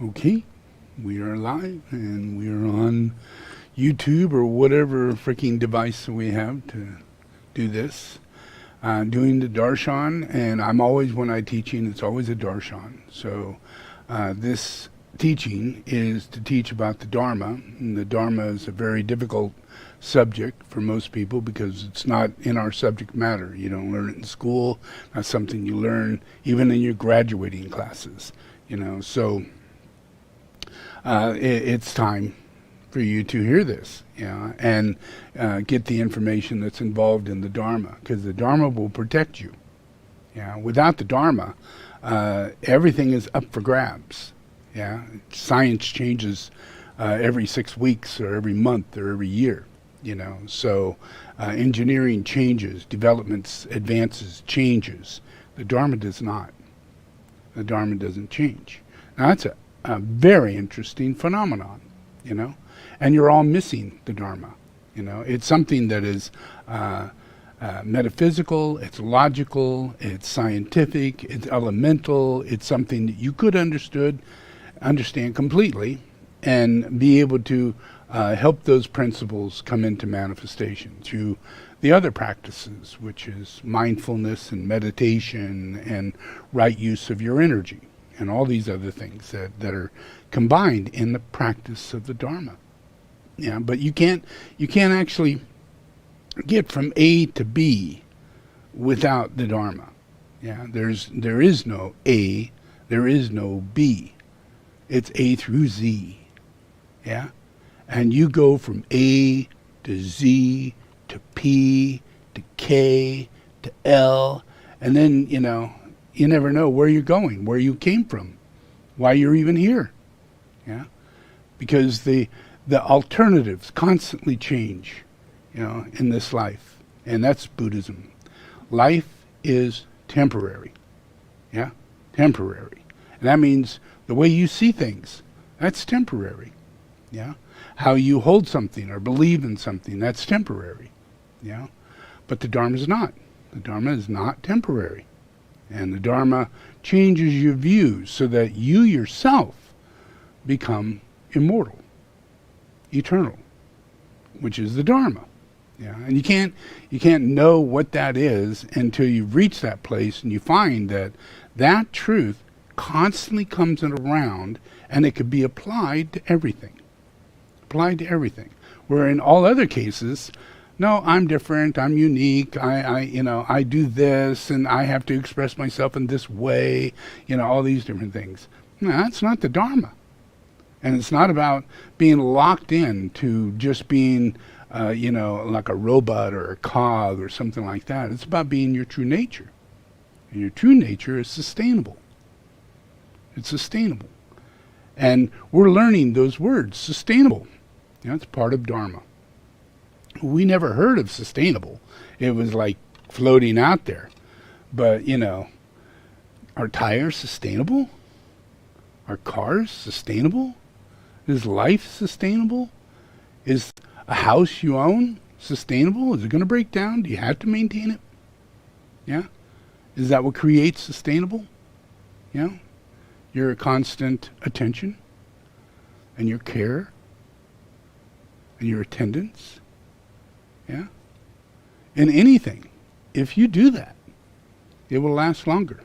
Okay, we are live and we are on YouTube or whatever freaking device we have to do this. Doing the darshan, and I'm always, when I teaching, it's always a darshan. So this teaching is to teach about the Dharma, and the Dharma is a very difficult subject for most people because it's not in our subject matter. You don't learn it in school, not something you learn even in your graduating classes, you know. So it's time for you to hear this, you know, and get the information that's involved in the Dharma, because the Dharma will protect you. Yeah, without the Dharma, everything is up for grabs. Yeah, science changes every 6 weeks or every month or every year, you know. So engineering changes, developments, advances, changes. The Dharma does not. The Dharma doesn't change. Now that's a very interesting phenomenon, you know. And you're all missing the Dharma, you know. It's something that is metaphysical, it's logical, it's scientific, it's elemental, it's something that you could understand completely and be able to help those principles come into manifestation through the other practices, which is mindfulness and meditation and right use of your energy and all these other things that are combined in the practice of the Dharma. Yeah, but you can't actually get from A to B without the Dharma. Yeah, there is no A, there is no B. It's A through Z. Yeah, and you go from A to Z to P to K to L, and then, you know, you never know where you're going, where you came from, why you're even here. Yeah, because the alternatives constantly change, you know, in this life. And that's Buddhism. Life is temporary. Yeah, temporary. And that means the way you see things, that's temporary. Yeah, how you hold something or believe in something, that's temporary. Yeah, but the Dharma is not. The Dharma is not temporary. And the Dharma changes your views so that you yourself become immortal, eternal, which is the Dharma. Yeah, and you can't know what that is until you've reached that place and you find that truth constantly comes around, and it could be applied to everything. Applied to everything. Where in all other cases, no, I'm different, I'm unique, I do this, and I have to express myself in this way, you know, all these different things. No, that's not the Dharma. And it's not about being locked in to just being, like a robot or a cog or something like that. It's about being your true nature. And your true nature is sustainable. It's sustainable. And we're learning those words, sustainable. You know, it's part of Dharma. We never heard of sustainable. It was like floating out there. But, you know, are tires sustainable? Are cars sustainable? Is life sustainable? Is a house you own sustainable? Is it going to break down? Do you have to maintain it? Yeah? Is that what creates sustainable? Yeah? Your constant attention and your care and your attendance. Yeah? In anything, if you do that, it will last longer.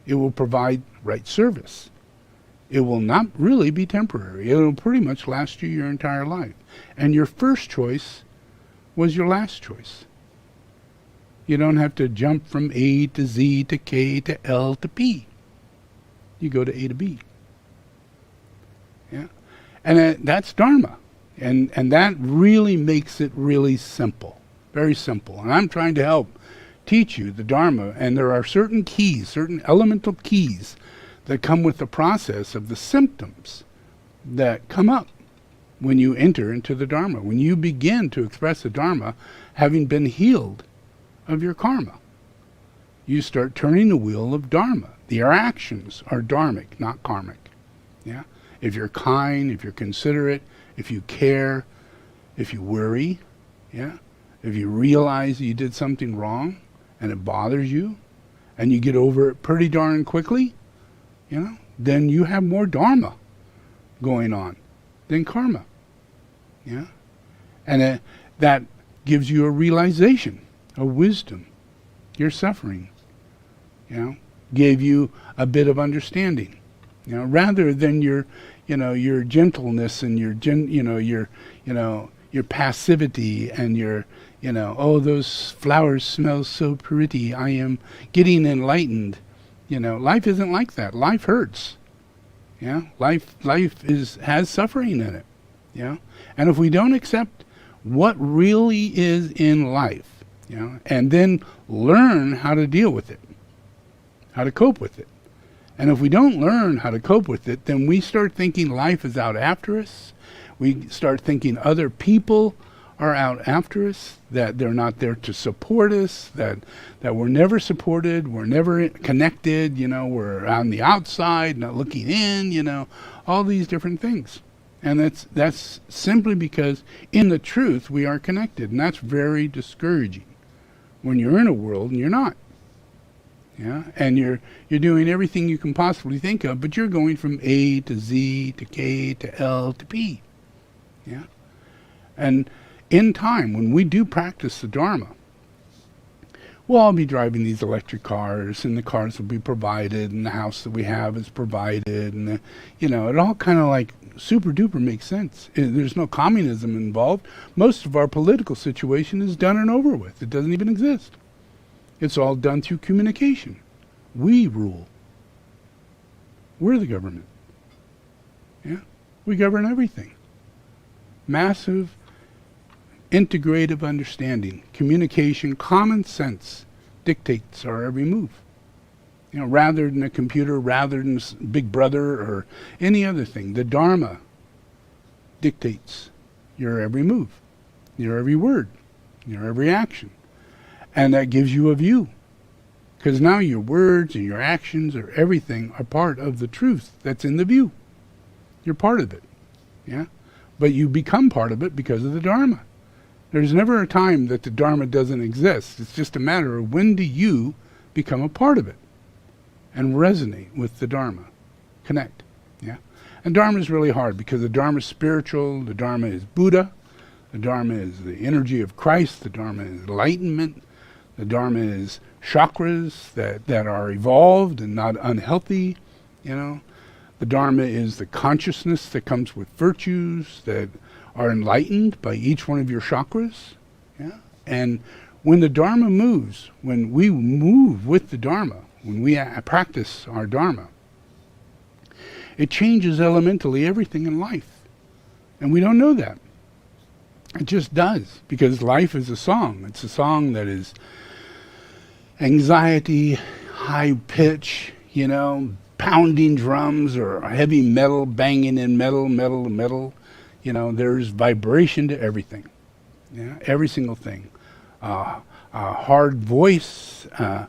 It will provide right service. It will not really be temporary. It will pretty much last you your entire life. And your first choice was your last choice. You don't have to jump from A to Z to K to L to P. You go to A to B. Yeah, and that's Dharma. And that really makes it really simple. Very simple. And I'm trying to help teach you the Dharma. And there are certain keys, certain elemental keys that come with the process of the symptoms that come up when you enter into the Dharma, when you begin to express the Dharma, having been healed of your karma. You start turning the wheel of Dharma. Your actions are dharmic, not karmic. Yeah? If you're kind, if you're considerate, if you care, if you worry, yeah? If you realize that you did something wrong and it bothers you, and you get over it pretty darn quickly, you know, then you have more Dharma. going on than karma. Yeah? And that gives you a realization, a wisdom. You're suffering. Gave you a bit of understanding. Rather than your gentleness and your passivity and your, oh, those flowers smell so pretty, I am getting enlightened. Life isn't like that. Life hurts. Life has suffering in it. And if we don't accept what really is in life, and then learn how to deal with it, how to cope with it. And if we don't learn how to cope with it, then we start thinking life is out after us. We start thinking other people are out after us, that they're not there to support us, that we're never supported, we're never connected, we're on the outside, not looking in, all these different things. And that's simply because in the truth we are connected, and that's very discouraging when you're in a world and you're not. And you're doing everything you can possibly think of, but you're going from A to Z to K to L to P. And in time, when we do practice the Dharma, we'll all be driving these electric cars, and the cars will be provided, and the house that we have is provided, and it all kind of like super duper makes sense. There's no communism involved. Most of our political situation is done and over with. It doesn't even exist. It's all done through communication. We rule. We're the government. We govern everything. Massive, integrative understanding, communication, common sense dictates our every move. Rather than a computer, rather than Big Brother or any other thing. The Dharma dictates your every move, your every word, your every action. And that gives you a view. Because now your words and your actions or everything are part of the truth that's in the view. You're part of it. But you become part of it because of the Dharma. There's never a time that the Dharma doesn't exist. It's just a matter of when do you become a part of it and resonate with the Dharma. Connect. And Dharma is really hard because the Dharma is spiritual, the Dharma is Buddha, the Dharma is the energy of Christ, the Dharma is enlightenment, the Dharma is chakras that are evolved and not unhealthy. The Dharma is the consciousness that comes with virtues that are enlightened by each one of your chakras. And when the Dharma moves, when we move with the Dharma, when we practice our Dharma, it changes elementally everything in life. And we don't know that. It just does, because life is a song. It's a song that is anxiety, high pitch, pounding drums or heavy metal, banging in metal to metal. There's vibration to everything. Every single thing. A hard voice, a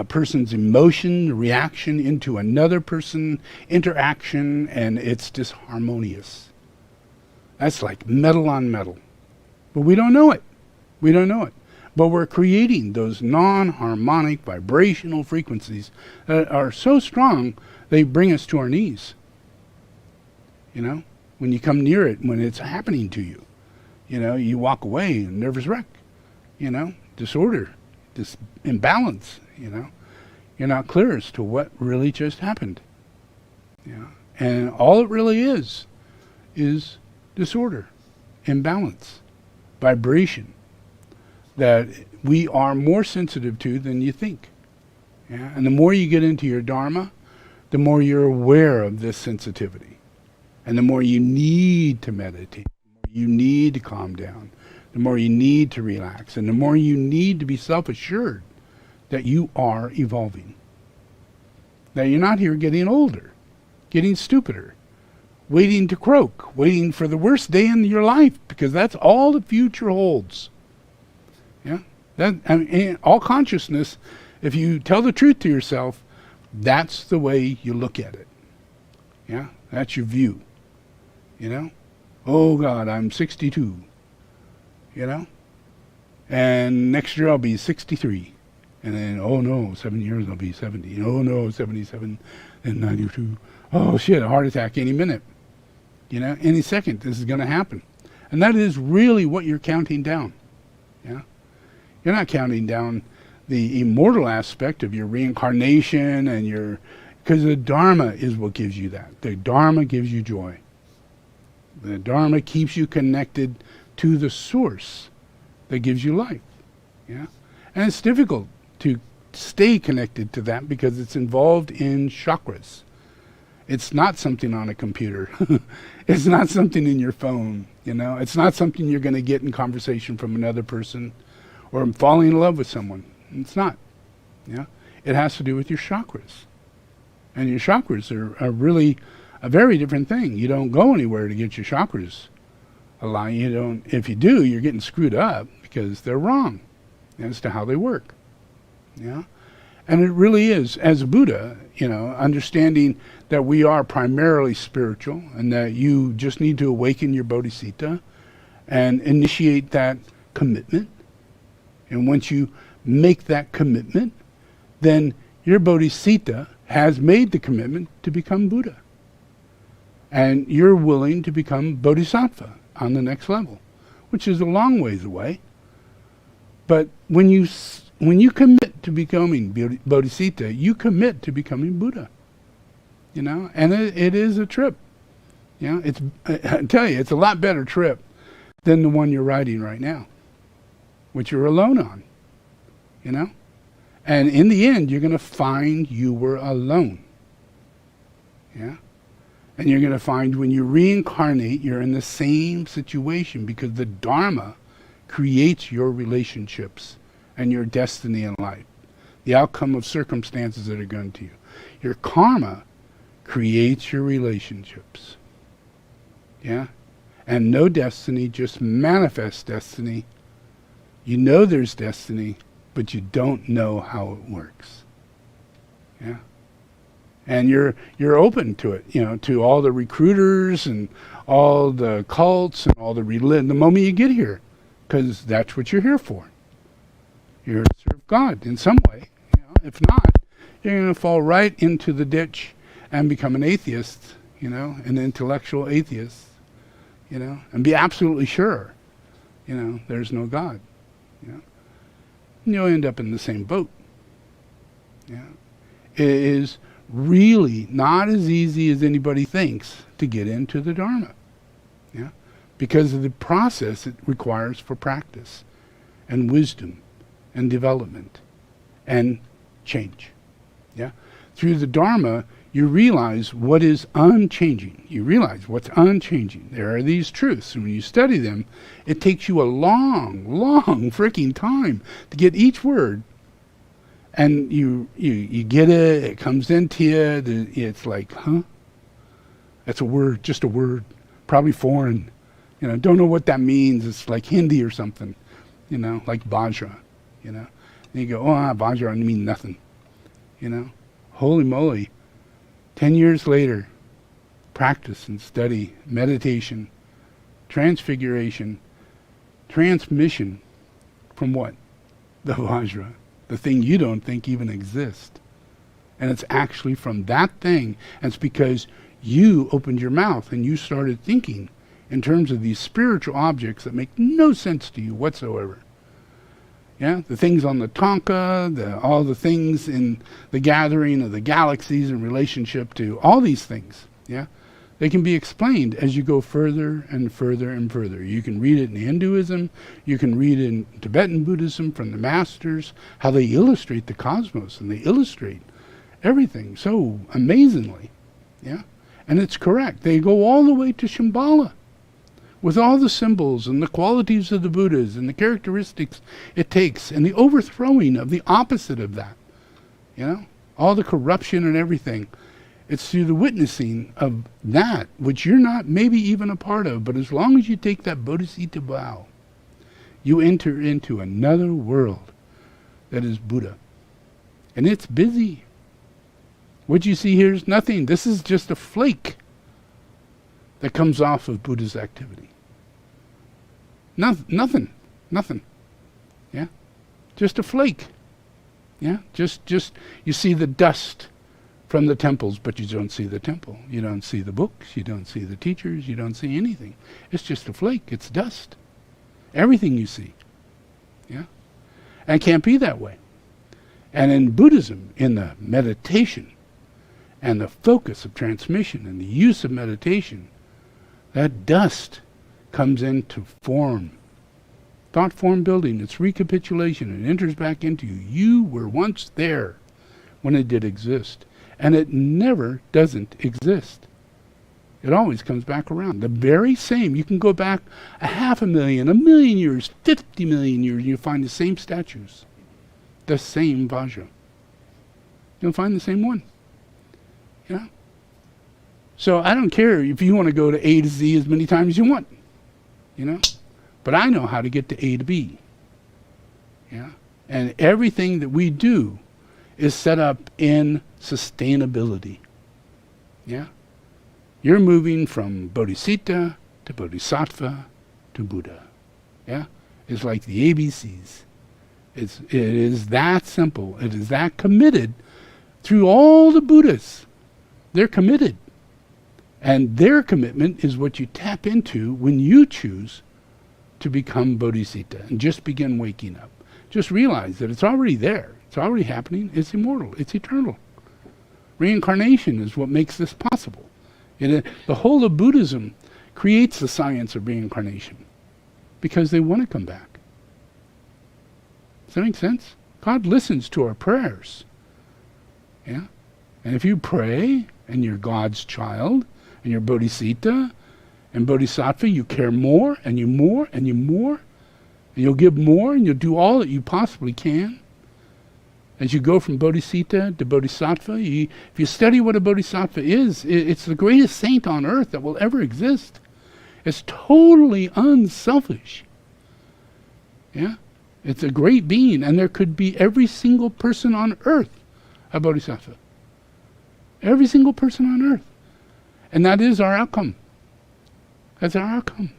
person's emotion, reaction into another person, interaction, and it's disharmonious. That's like metal on metal. But we don't know it. But we're creating those non-harmonic vibrational frequencies that are so strong, they bring us to our knees. When you come near it, when it's happening to you, you walk away, nervous wreck, disorder, this imbalance, You're not clear as to what really just happened. And all it really is disorder, imbalance, vibration, that we are more sensitive to than you think. And the more you get into your Dharma, the more you're aware of this sensitivity. And the more you need to meditate, the more you need to calm down, the more you need to relax, and the more you need to be self-assured that you are evolving. That you're not here getting older, getting stupider, waiting to croak, waiting for the worst day in your life, because that's all the future holds. All consciousness, if you tell the truth to yourself, that's the way you look at it. That's your view. Oh God, I'm 62. And next year I'll be 63. And then, oh no, 7 years I'll be 70. Oh no, 77 and 92. Oh shit, a heart attack any minute. Any second this is going to happen. And that is really what you're counting down. Yeah? You're not counting down the immortal aspect of your reincarnation and because the Dharma is what gives you that. The Dharma gives you joy. The Dharma keeps you connected to the source that gives you life. Yeah? And it's difficult to stay connected to that because it's involved in chakras. It's not something on a computer. It's not something in your phone, It's not something you're going to get in conversation from another person or falling in love with someone. It's not. Yeah? It has to do with your chakras. And your chakras are really a very different thing. You don't go anywhere to get your chakras aligned. If you do, you're getting screwed up because they're wrong as to how they work. Yeah? And it really is, as a Buddha, understanding that we are primarily spiritual and that you just need to awaken your bodhicitta and initiate that commitment. And once you make that commitment, then your bodhicitta has made the commitment to become Buddha. And you're willing to become bodhisattva on the next level, which is a long ways away. But when you commit to becoming bodhicitta, you commit to becoming Buddha. And it is a trip. I tell you, it's a lot better trip than the one you're riding right now, which you're alone on. And in the end, you're going to find you were alone. Yeah? And you're going to find when you reincarnate, you're in the same situation because the Dharma creates your relationships and your destiny in life, the outcome of circumstances that are going to you. Your karma creates your relationships. Yeah? And no destiny, just manifest destiny. There's destiny, but you don't know how it works. Yeah? And you're open to it, to all the recruiters and all the cults and all the moment you get here, because that's what you're here for. You're here to serve God in some way. If not, you're going to fall right into the ditch and become an atheist, an intellectual atheist, and be absolutely sure, there's no God. And you'll end up in the same boat. Yeah. It is really not as easy as anybody thinks to get into the Dharma. Yeah. Because of the process it requires for practice and wisdom and development and change. Yeah. Through the Dharma, you realize what is unchanging. You realize what's unchanging. There are these truths, and when you study them, it takes you a long, long freaking time to get each word. And you get it, it comes into you, it's like, huh? That's a word, just a word, probably foreign. Don't know what that means. It's like Hindi or something, like Vajra, And you go, Vajra means nothing, Holy moly. 10 years later, practice and study, meditation, transfiguration, transmission from what? The Vajra, the thing you don't think even exists. And it's actually from that thing, and it's because you opened your mouth and you started thinking in terms of these spiritual objects that make no sense to you whatsoever. Yeah, the things on the Tonka, all the things in the gathering of the galaxies in relationship to all these things. Yeah, they can be explained as you go further and further and further. You can read it in Hinduism, you can read it in Tibetan Buddhism from the masters, how they illustrate the cosmos and they illustrate everything so amazingly. Yeah, and it's correct. They go all the way to Shambhala, with all the symbols and the qualities of the Buddhas and the characteristics it takes and the overthrowing of the opposite of that. All the corruption and everything. It's through the witnessing of that, which you're not maybe even a part of, but as long as you take that bodhicitta vow, you enter into another world that is Buddha. And it's busy. What you see here is nothing. This is just a flake that comes off of Buddha's activity. Nothing. Yeah? Just a flake. Yeah? Just you see the dust from the temples, but you don't see the temple. You don't see the books. You don't see the teachers. You don't see anything. It's just a flake. It's dust. Everything you see. Yeah? And it can't be that way. And in Buddhism, in the meditation and the focus of transmission and the use of meditation, that dust comes into form. Thought form building, it's recapitulation. It enters back into you. You were once there when it did exist. And it never doesn't exist. It always comes back around. The very same. You can go back 500,000, 1,000,000 years, 50 million years, and you find the same statues. The same Vajra. You'll find the same one. Yeah? So I don't care if you want to go to A to Z as many times as you want. You know? But I know how to get to A to B. Yeah? And everything that we do is set up in sustainability. Yeah? You're moving from bodhicitta to bodhisattva to Buddha. Yeah? It's like the ABCs. It is that simple. It is that committed through all the Buddhas. They're committed. And their commitment is what you tap into when you choose to become bodhicitta and just begin waking up. Just realize that it's already there. It's already happening. It's immortal. It's eternal. Reincarnation is what makes this possible. The whole of Buddhism creates the science of reincarnation because they want to come back. Does that make sense? God listens to our prayers. Yeah? And if you pray and you're God's child and you're bodhicitta and bodhisattva, you care more and you more and you more. And you'll give more and you'll do all that you possibly can. As you go from bodhicitta to bodhisattva, if you study what a bodhisattva is, it's the greatest saint on earth that will ever exist. It's totally unselfish. Yeah? It's a great being, and there could be every single person on earth a bodhisattva. Every single person on earth. And that is our outcome. That's our outcome.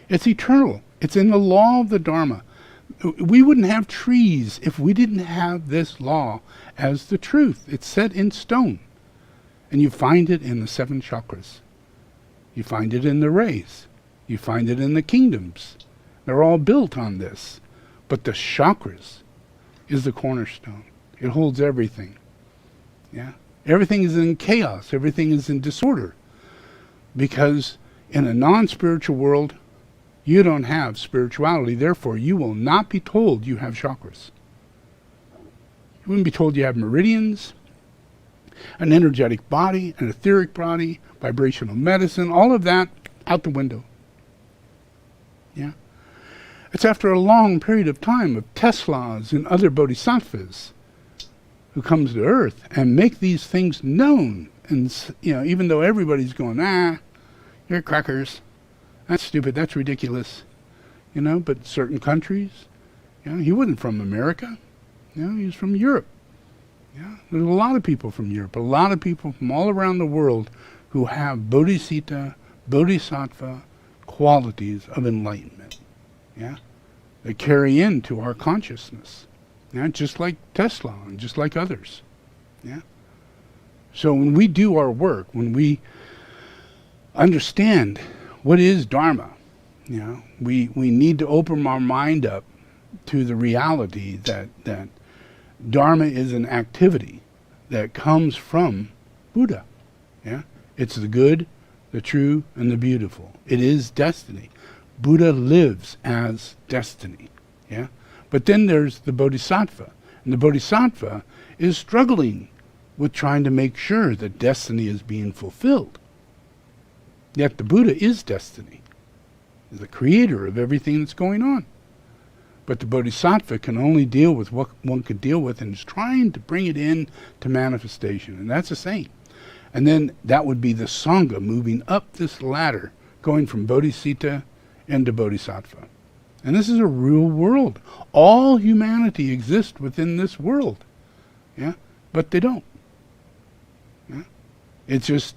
It's eternal. It's in the law of the Dharma. We wouldn't have trees if we didn't have this law as the truth. It's set in stone. And you find it in the 7 chakras. You find it in the rays. You find it in the kingdoms. They're all built on this. But the chakras is the cornerstone. It holds everything. Yeah? Everything is in chaos. Everything is in disorder. Because in a non-spiritual world, you don't have spirituality. Therefore, you will not be told you have chakras. You wouldn't be told you have meridians, an energetic body, an etheric body, vibrational medicine, all of that out the window. Yeah? It's after a long period of time of Teslas and other bodhisattvas who comes to earth and make these things known. And, even though everybody's going, you're crackers. That's stupid. That's ridiculous. But certain countries, he wasn't from America. He was from Europe. Yeah, there's a lot of people from Europe, a lot of people from all around the world who have bodhicitta, bodhisattva qualities of enlightenment. Yeah, they carry into our consciousness. Yeah, just like Tesla and just like others. Yeah. So when we do our work, when we understand what is Dharma, we need to open our mind up to the reality that Dharma is an activity that comes from Buddha. Yeah, it's the good, the true, and the beautiful. It is destiny. Buddha lives as destiny. Yeah, but then there's the Bodhisattva, and the Bodhisattva is struggling with trying to make sure that destiny is being fulfilled. Yet the Buddha is destiny, is the creator of everything that's going on. But the Bodhisattva can only deal with what one could deal with and is trying to bring it in to manifestation. And that's a saint. And then that would be the Sangha moving up this ladder, going from Bodhicitta into Bodhisattva. And this is a real world. All humanity exists within this world. Yeah? But they don't. Yeah? It's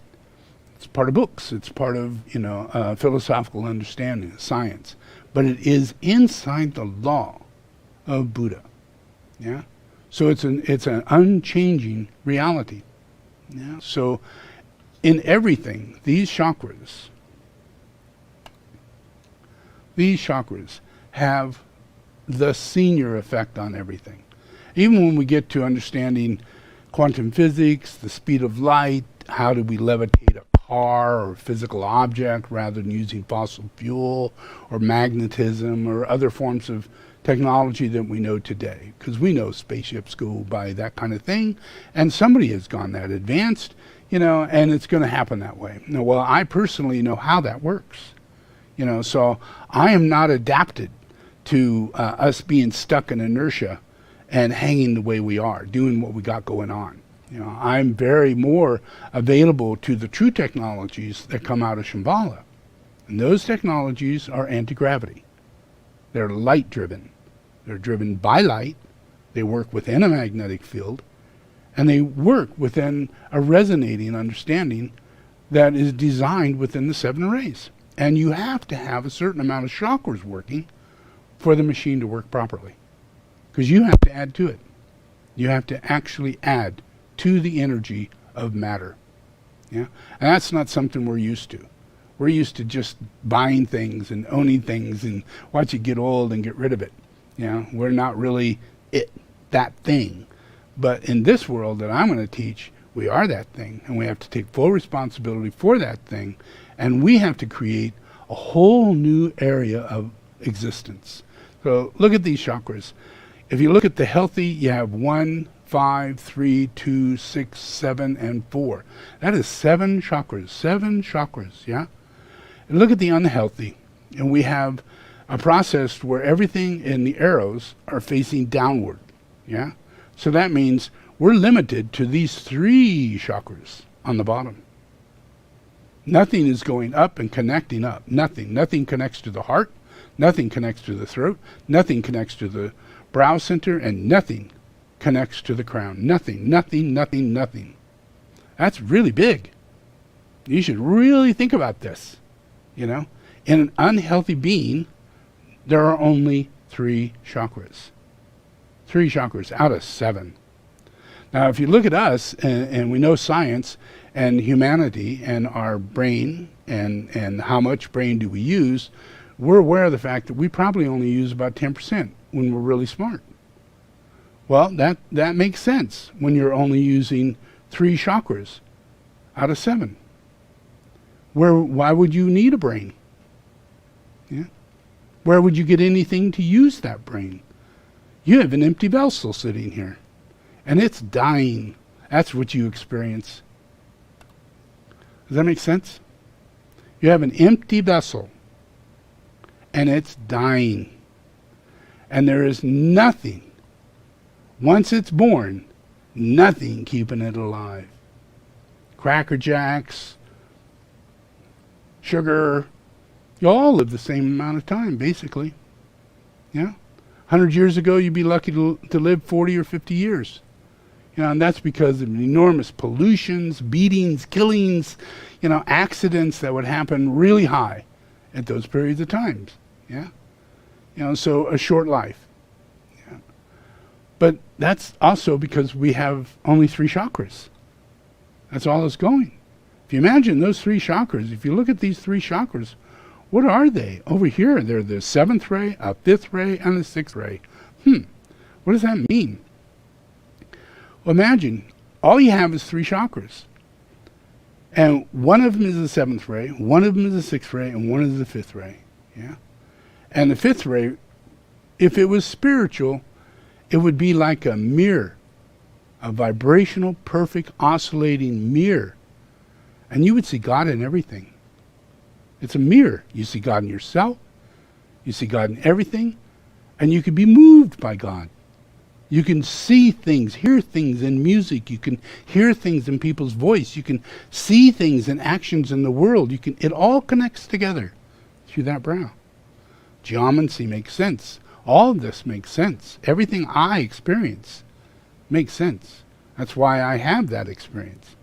part of books. It's part of, philosophical understanding, science. But it is inside the law of Buddha. Yeah? So it's an unchanging reality. Yeah. So in everything, these chakras have the senior effect on everything. Even when we get to understanding quantum physics, the speed of light, how do we levitate a car or a physical object rather than using fossil fuel or magnetism or other forms of technology that we know today, because we know spaceships go by that kind of thing, and somebody has gone that advanced, and it's going to happen that way. Now, well, I personally know how that works, so I am not adapted to us being stuck in inertia and hanging the way we are, doing what we got going on. I'm very more available to the true technologies that come out of Shambhala. And those technologies are anti-gravity. They're light-driven. They're driven by light. They work within a magnetic field. And they work within a resonating understanding that is designed within the 7 rays. And you have to have a certain amount of chakras working for the machine to work properly. Because you have to add to it. You have to actually add to the energy of matter. Yeah? And that's not something we're used to. We're used to just buying things and owning things and watch it get old and get rid of it. We're not really that thing. But in this world that I'm going to teach, we are that thing, and we have to take full responsibility for that thing, and we have to create a whole new area of existence. So look at these chakras. If you look at the healthy, you have 1, 5, 3, 2, 6, 7, and 4. That is 7 chakras. 7 chakras, yeah? And look at the unhealthy. And we have a process where everything in the arrows are facing downward, yeah? So that means we're limited to these 3 chakras on the bottom. Nothing is going up and connecting up. Nothing. Nothing connects to the heart. Nothing connects to the throat. Nothing connects to the brow center. And nothing connects to the crown. Nothing, nothing, nothing, nothing. That's really big. You should really think about this. In an unhealthy being, there are only 3 chakras. 3 chakras out of 7. Now, if you look at us, and we know science and humanity and our brain and how much brain do we use, we're aware of the fact that we probably only use about 10% when we're really smart. Well, that makes sense when you're only using 3 chakras out of 7. Why would you need a brain? Yeah? Where would you get anything to use that brain? You have an empty vessel sitting here, and it's dying. That's what you experience. Does that make sense? You have an empty vessel, and it's dying. And there is nothing, once it's born, nothing keeping it alive. Cracker Jacks, sugar, you all live the same amount of time, basically. Yeah? 100 years ago, you'd be lucky to live 40 or 50 years. And that's because of enormous pollutions, beatings, killings, accidents that would happen really high at those periods of times. Yeah? So a short life. Yeah. But that's also because we have only 3 chakras. That's all that's going. If you imagine those 3 chakras, if you look at these 3 chakras, what are they? Over here, they're the 7th ray, a 5th ray, and a 6th ray. What does that mean? Well, imagine, all you have is 3 chakras. And one of them is the 7th ray, one of them is the 6th ray, and one is the 5th ray. Yeah? And the 5th ray, if it was spiritual, it would be like a mirror, a vibrational, perfect, oscillating mirror. And you would see God in everything. It's a mirror. You see God in yourself. You see God in everything. And you can be moved by God. You can see things, hear things in music. You can hear things in people's voice. You can see things in actions in the world. It all connects together through that brow. Geomancy makes sense. All of this makes sense. Everything I experience makes sense. That's why I have that experience.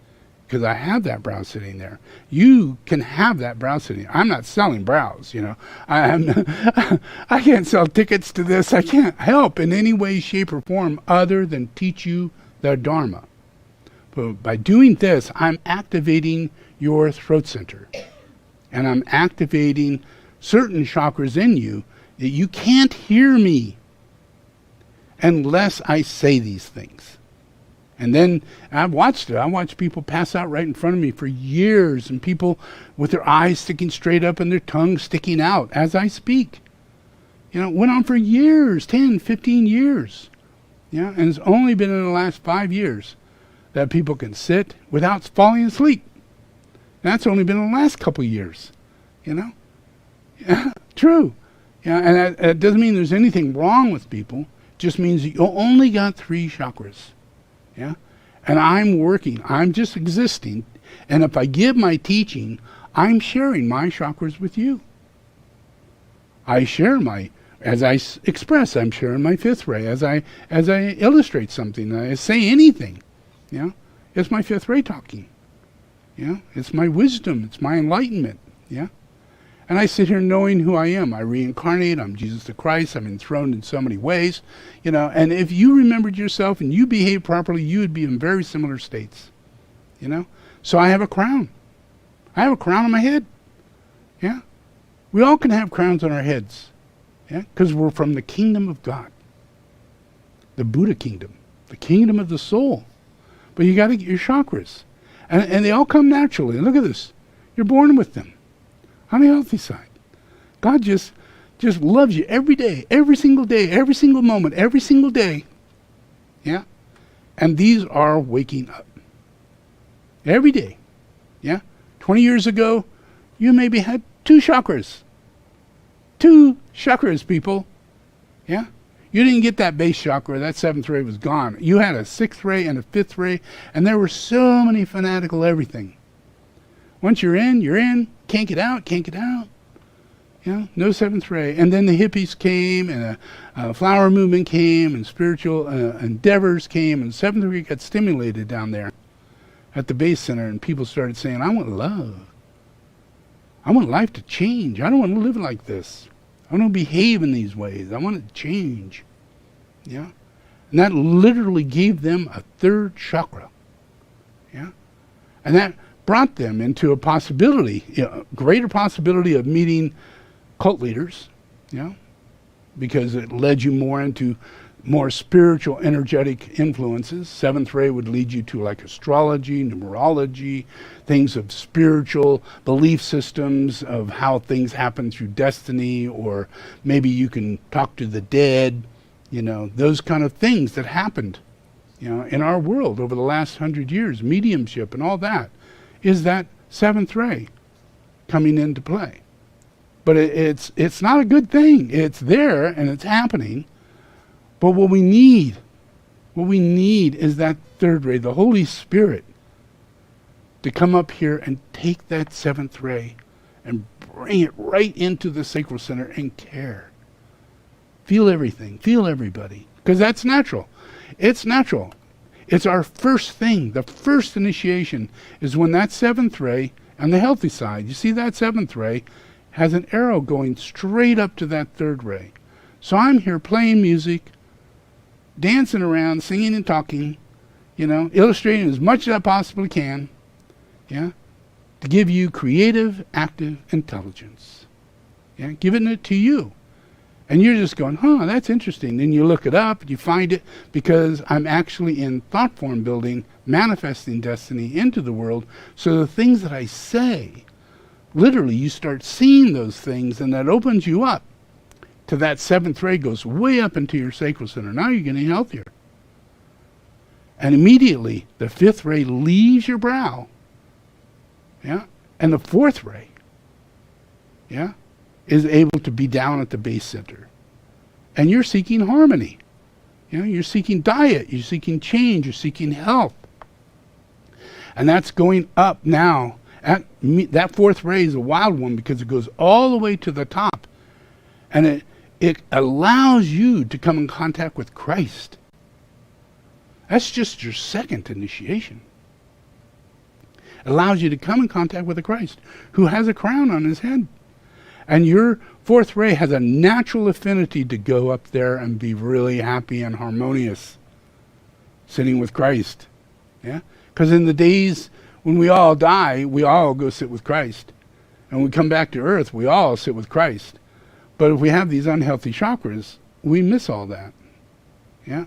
because I have that brow sitting there. You can have that brow sitting. I'm not selling brows, you know. I can't sell tickets to this. I can't help in any way, shape, or form other than teach you the Dharma. But by doing this, I'm activating your throat center. And I'm activating certain chakras in you that you can't hear me unless I say these things. And then I've watched it. I watched people pass out right in front of me for years, and people with their eyes sticking straight up and their tongue sticking out as I speak. You know, it went on for years, 10, 15 years. Yeah, and it's only been in the last 5 years that people can sit without falling asleep. And that's only been in the last couple of years, you know. Yeah, true. Yeah, and that doesn't mean there's anything wrong with people. It just means you only got 3 chakras. Yeah, and I'm working. I'm just existing. And if I give my teaching, I'm sharing my chakras with you. I share as I express, I'm sharing my 5th ray. As I illustrate something, I say anything. Yeah, it's my 5th ray talking. Yeah, it's my wisdom. It's my enlightenment. Yeah. And I sit here knowing who I am. I reincarnate. I'm Jesus the Christ. I'm enthroned in so many ways. You know, and if you remembered yourself and you behaved properly, you would be in very similar states. You know? So I have a crown. I have a crown on my head. Yeah? We all can have crowns on our heads. Yeah? Because we're from the kingdom of God. The Buddha kingdom. The kingdom of the soul. But you got to get your chakras. And they all come naturally. Look at this. You're born with them. On the healthy side. God just loves you every day, every single moment, every single day. Yeah? And these are waking up. Every day. Yeah? 20 years ago, you maybe had 2 chakras. 2 chakras, people. Yeah? You didn't get that base chakra. That 7th ray was gone. You had a 6th ray and a 5th ray, and there were so many fanatical everything. Once you're in. Can't get out. You know, no 7th ray. And then the hippies came, and a flower movement came, and spiritual endeavors came, and 7th ray got stimulated down there at the base center, and people started saying, I want love. I want life to change. I don't want to live like this. I want to behave in these ways. I want it to change. Yeah? And that literally gave them a 3rd chakra. Yeah? And that brought them into a possibility, greater possibility of meeting cult leaders, because it led you more into more spiritual, energetic influences. 7th ray would lead you to like astrology, numerology, things of spiritual belief systems, of how things happen through destiny, or maybe you can talk to the dead, those kind of things that happened, in our world over the last 100 years, mediumship and all that. Is that 7th ray coming into play. But it's not a good thing. It's there and it's happening. But what we need is that 3rd ray, the Holy Spirit, to come up here and take that 7th ray and bring it right into the sacral center and care. Feel everything. Feel everybody. Because that's natural. It's natural. It's our first thing. The first initiation is when that 7th ray, on the healthy side, you see that 7th ray has an arrow going straight up to that 3rd ray. So I'm here playing music, dancing around, singing and talking, illustrating as much as I possibly can, to give you creative, active intelligence. Giving it to you. And you're just going, that's interesting. Then you look it up, you find it, because I'm actually in thought form building, manifesting destiny into the world. So the things that I say, literally you start seeing those things, and that opens you up to that 7th ray, goes way up into your sacral center. Now you're getting healthier. And immediately the 5th ray leaves your brow. And the 4th ray, is able to be down at the base center. And you're seeking harmony. You're seeking diet, you're seeking change, you're seeking health. And that's going up now. That 4th ray is a wild one because it goes all the way to the top. And it allows you to come in contact with Christ. That's just your 2nd initiation. It allows you to come in contact with the Christ who has a crown on his head. And your fourth ray has a natural affinity to go up there and be really happy and harmonious, sitting with Christ. Yeah? Because in the days when we all die, we all go sit with Christ. And when we come back to earth, we all sit with Christ. But if we have these unhealthy chakras, we miss all that. Yeah?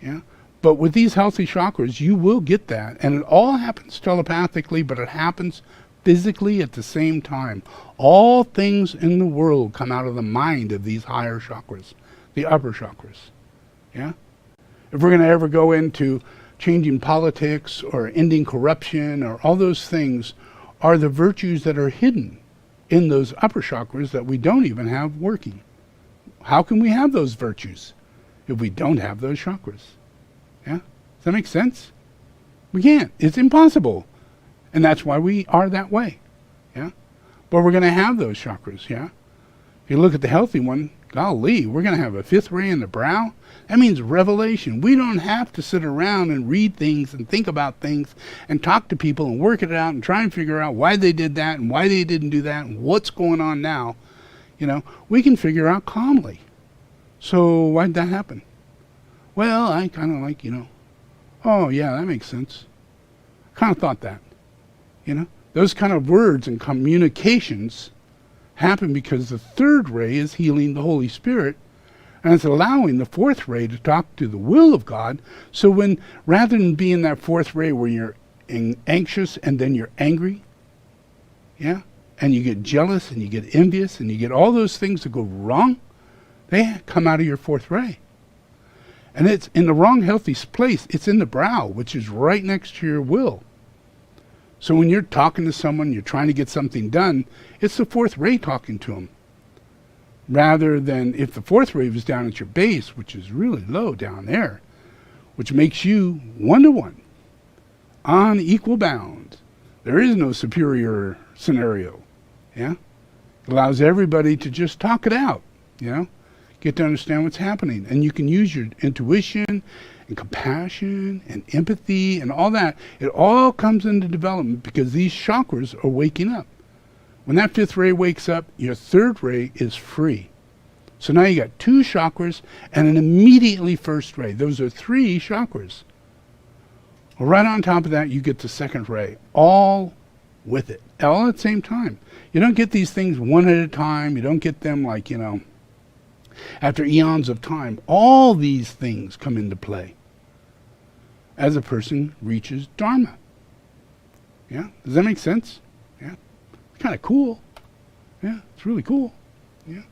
Yeah? But with these healthy chakras, you will get that. And it all happens telepathically, but it happens physically at the same time. All things in the world come out of the mind of these higher chakras, the upper chakras. Yeah? If we're going to ever go into changing politics or ending corruption or all those things, are the virtues that are hidden in those upper chakras that we don't even have working. How can we have those virtues if we don't have those chakras? Yeah? Does that make sense? We can't. It's impossible. And that's why we are that way. Yeah? But we're going to have those chakras. Yeah? If you look at the healthy one, golly, we're going to have a fifth ray in the brow. That means revelation. We don't have to sit around and read things and think about things and talk to people and work it out and try and figure out why they did that and why they didn't do that and what's going on now. You know, we can figure out calmly. So why'd that happen? Well, I kind of like, oh yeah, that makes sense. Kind of thought that. Those kind of words and communications happen because the third ray is healing the Holy Spirit, and it's allowing the fourth ray to talk to the will of God. So when, rather than being that fourth ray where you're anxious and then you're angry, yeah, and you get jealous and you get envious and you get all those things that go wrong, they come out of your fourth ray. And it's in the wrong healthy place. It's in the brow, which is right next to your will. So when you're talking to someone, you're trying to get something done, it's the fourth ray talking to them. Rather than if the fourth ray was down at your base, which is really low down there, which makes you one-to-one, on equal bounds. There is no superior scenario. Yeah? It allows everybody to just talk it out, get to understand what's happening. And you can use your intuition and compassion and empathy and all that. It all comes into development because these chakras are waking up. When that fifth ray wakes up, your third ray is free. So now you got two chakras and an immediately first ray. Those are three chakras. Well, right on top of that, you get the second ray, all with it, all at the same time. You don't get these things one at a time. You don't get them like, after eons of time. All these things come into play as a person reaches Dharma. Yeah? Does that make sense? Yeah? It's kind of cool. Yeah? It's really cool. Yeah?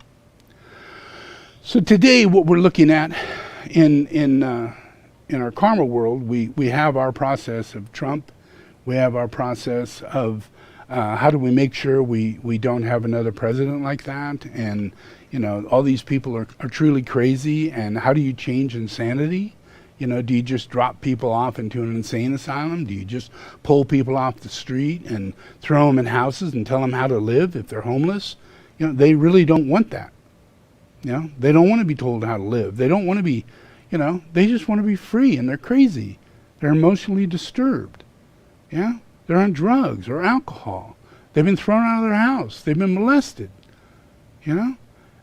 So today what we're looking at in our karma world, we have our process of Trump. We have our process of how do we make sure we don't have another president like that? And, all these people are truly crazy. And how do you change insanity? Do you just drop people off into an insane asylum? Do you just pull people off the street and throw them in houses and tell them how to live if they're homeless? They really don't want that. They don't want to be told how to live. They don't want to be, they just want to be free, and they're crazy. They're emotionally disturbed. Yeah? They're on drugs or alcohol. They've been thrown out of their house. They've been molested. And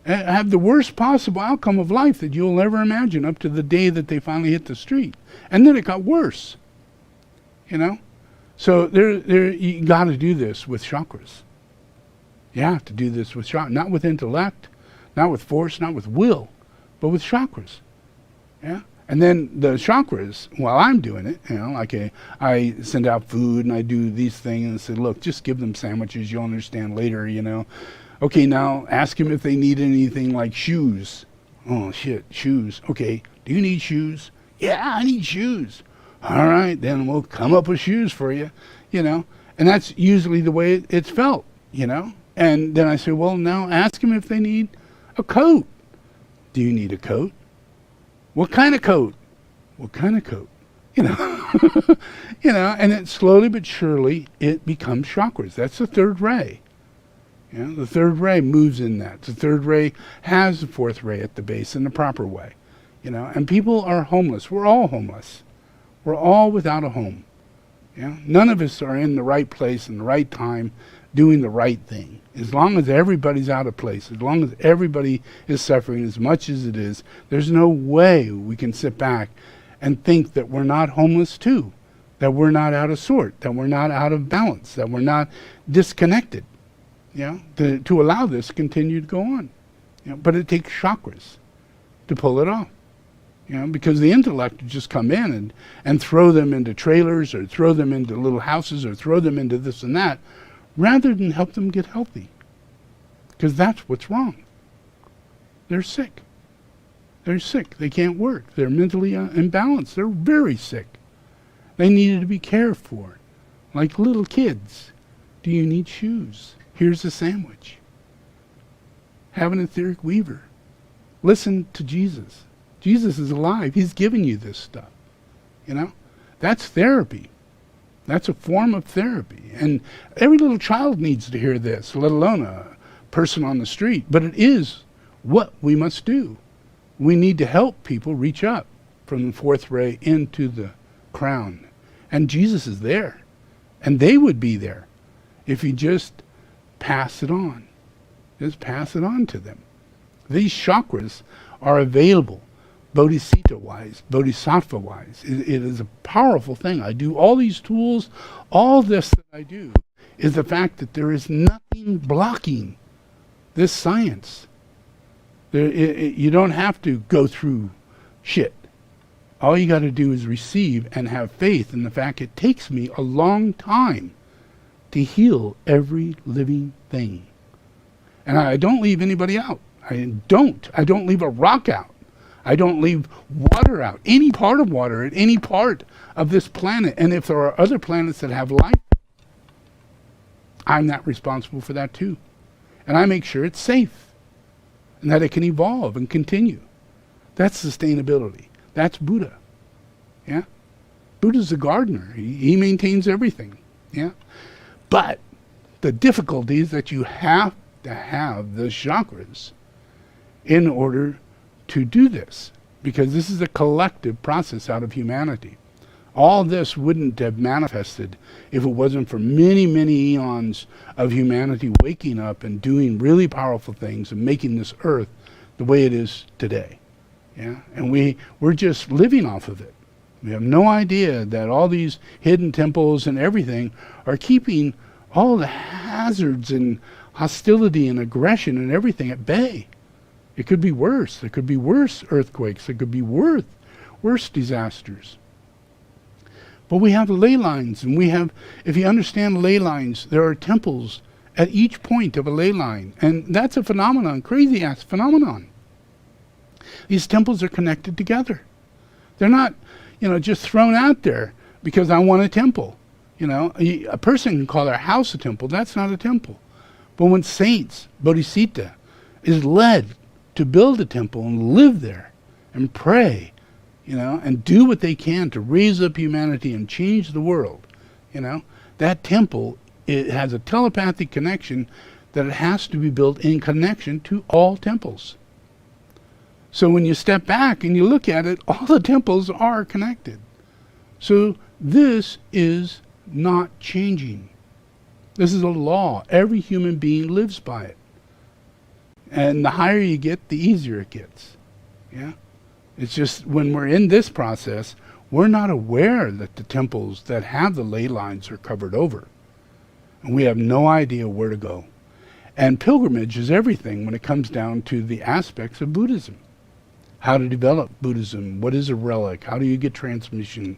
have the worst possible outcome of life that you'll ever imagine up to the day that they finally hit the street. And then it got worse. So you got to do this with chakras. You have to do this with chakras. Not with intellect, not with force, not with will, but with chakras. Yeah? And then the chakras, while I'm doing it, like I send out food and I do these things and say, look, just give them sandwiches. You'll understand later, Okay, now ask them if they need anything like shoes. Oh, shit, shoes. Okay, do you need shoes? Yeah, I need shoes. All right, then we'll come up with shoes for you, And that's usually the way it's felt, And then I say, well, now ask them if they need a coat. Do you need a coat? What kind of coat? What kind of coat? And it slowly but surely, it becomes chakras. That's the third ray. The third ray moves in that. The third ray has the fourth ray at the base in the proper way. And people are homeless. We're all homeless. We're all without a home. Yeah? None of us are in the right place in the right time doing the right thing. As long as everybody's out of place, as long as everybody is suffering as much as it is, there's no way we can sit back and think that we're not homeless too, that we're not out of sort, that we're not out of balance, that we're not disconnected. Yeah, to allow this to continue to go on. But it takes chakras to pull it off. Because the intellect would just come in and throw them into trailers or throw them into little houses or throw them into this and that, rather than help them get healthy. Because that's what's wrong. They're sick. They're sick. They can't work. They're mentally imbalanced. They're very sick. They needed to be cared for. Like little kids. Do you need shoes? Here's a sandwich. Have an etheric weaver. Listen to Jesus. Jesus is alive. He's given you this stuff. That's therapy. That's a form of therapy. And every little child needs to hear this, let alone a person on the street. But it is what we must do. We need to help people reach up from the fourth ray into the crown. And Jesus is there. And they would be there if you just pass it on. Just pass it on to them. These chakras are available bodhicitta-wise, bodhisattva-wise. It is a powerful thing. I do all these tools. All this that I do is the fact that there is nothing blocking this science. You don't have to go through shit. All you got to do is receive and have faith in the fact it takes me a long time to heal every living thing. And I don't leave anybody out. I don't leave a rock out. I don't leave water out. Any part of water at any part of this planet. And if there are other planets that have life, I'm not responsible for that too. And I make sure it's safe and that it can evolve and continue. That's sustainability. That's Buddha. Yeah? Buddha's a gardener. He maintains everything. Yeah? But the difficulty is that you have to have the chakras in order to do this, because this is a collective process out of humanity. All this wouldn't have manifested if it wasn't for many, many eons of humanity waking up and doing really powerful things and making this earth the way it is today. Yeah? And we're just living off of it. We have no idea that all these hidden temples and everything are keeping all the hazards and hostility and aggression and everything at bay. It could be worse. There could be worse earthquakes. There could be worse disasters. But we have ley lines, and we have, if you understand ley lines, there are temples at each point of a ley line. And that's a phenomenon, crazy-ass phenomenon. These temples are connected together. They're not, just thrown out there because I want a temple. A person can call their house a temple. That's not a temple. But when saints, bodhicitta, is led to build a temple and live there and pray, and do what they can to raise up humanity and change the world, that temple, it has a telepathic connection that it has to be built in connection to all temples. So when you step back and you look at it, all the temples are connected. So this is not changing. This is a law. Every human being lives by it. And the higher you get, the easier it gets. Yeah? It's just when we're in this process, we're not aware that the temples that have the ley lines are covered over. And we have no idea where to go. And pilgrimage is everything when it comes down to the aspects of Buddhism. How to develop Buddhism. What is a relic? How do you get transmission?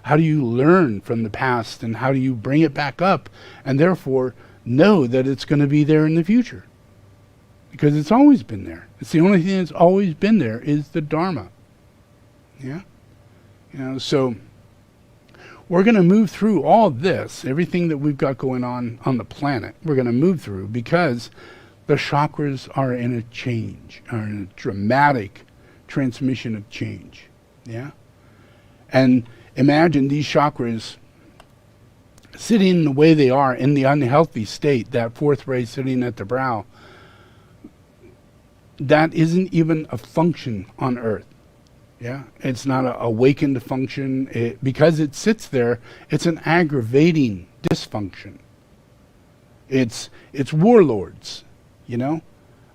How do you learn from the past? And how do you bring it back up? And therefore know that it's going to be there in the future. Because it's always been there. It's the only thing that's always been there is the Dharma. Yeah? So we're going to move through all this, everything that we've got going on the planet, we're going to move through because the chakras are in a change, are in a dramatic transmission of change. Yeah? And imagine these chakras sitting the way they are in the unhealthy state, that fourth ray sitting at the brow. That isn't even a function on Earth. Yeah, it's not a awakened function. Because it sits there, it's an aggravating dysfunction. It's warlords, you know,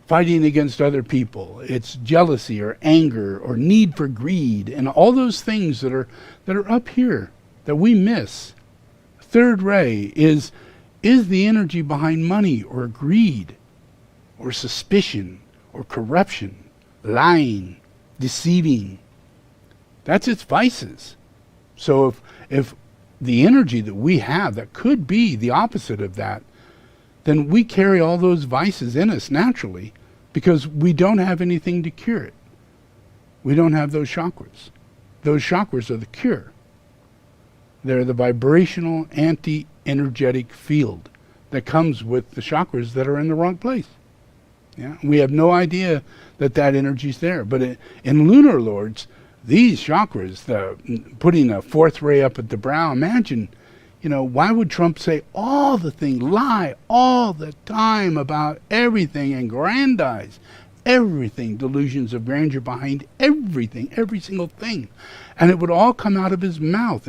fighting against other people. It's jealousy or anger or need for greed and all those things that are up here that we miss. Third ray is the energy behind money or greed or suspicion or corruption, lying, deceiving. That's its vices. So if the energy that we have that could be the opposite of that, then we carry all those vices in us naturally because we don't have anything to cure it. We don't have those chakras. Those chakras are the cure. They're the vibrational anti-energetic field that comes with the chakras that are in the wrong place. Yeah, we have no idea that energy's there. But in lunar lords, these chakras, putting a fourth ray up at the brow, imagine, why would Trump say all the thing, lie all the time about everything, and grandize everything, delusions of grandeur behind everything, every single thing. And it would all come out of his mouth.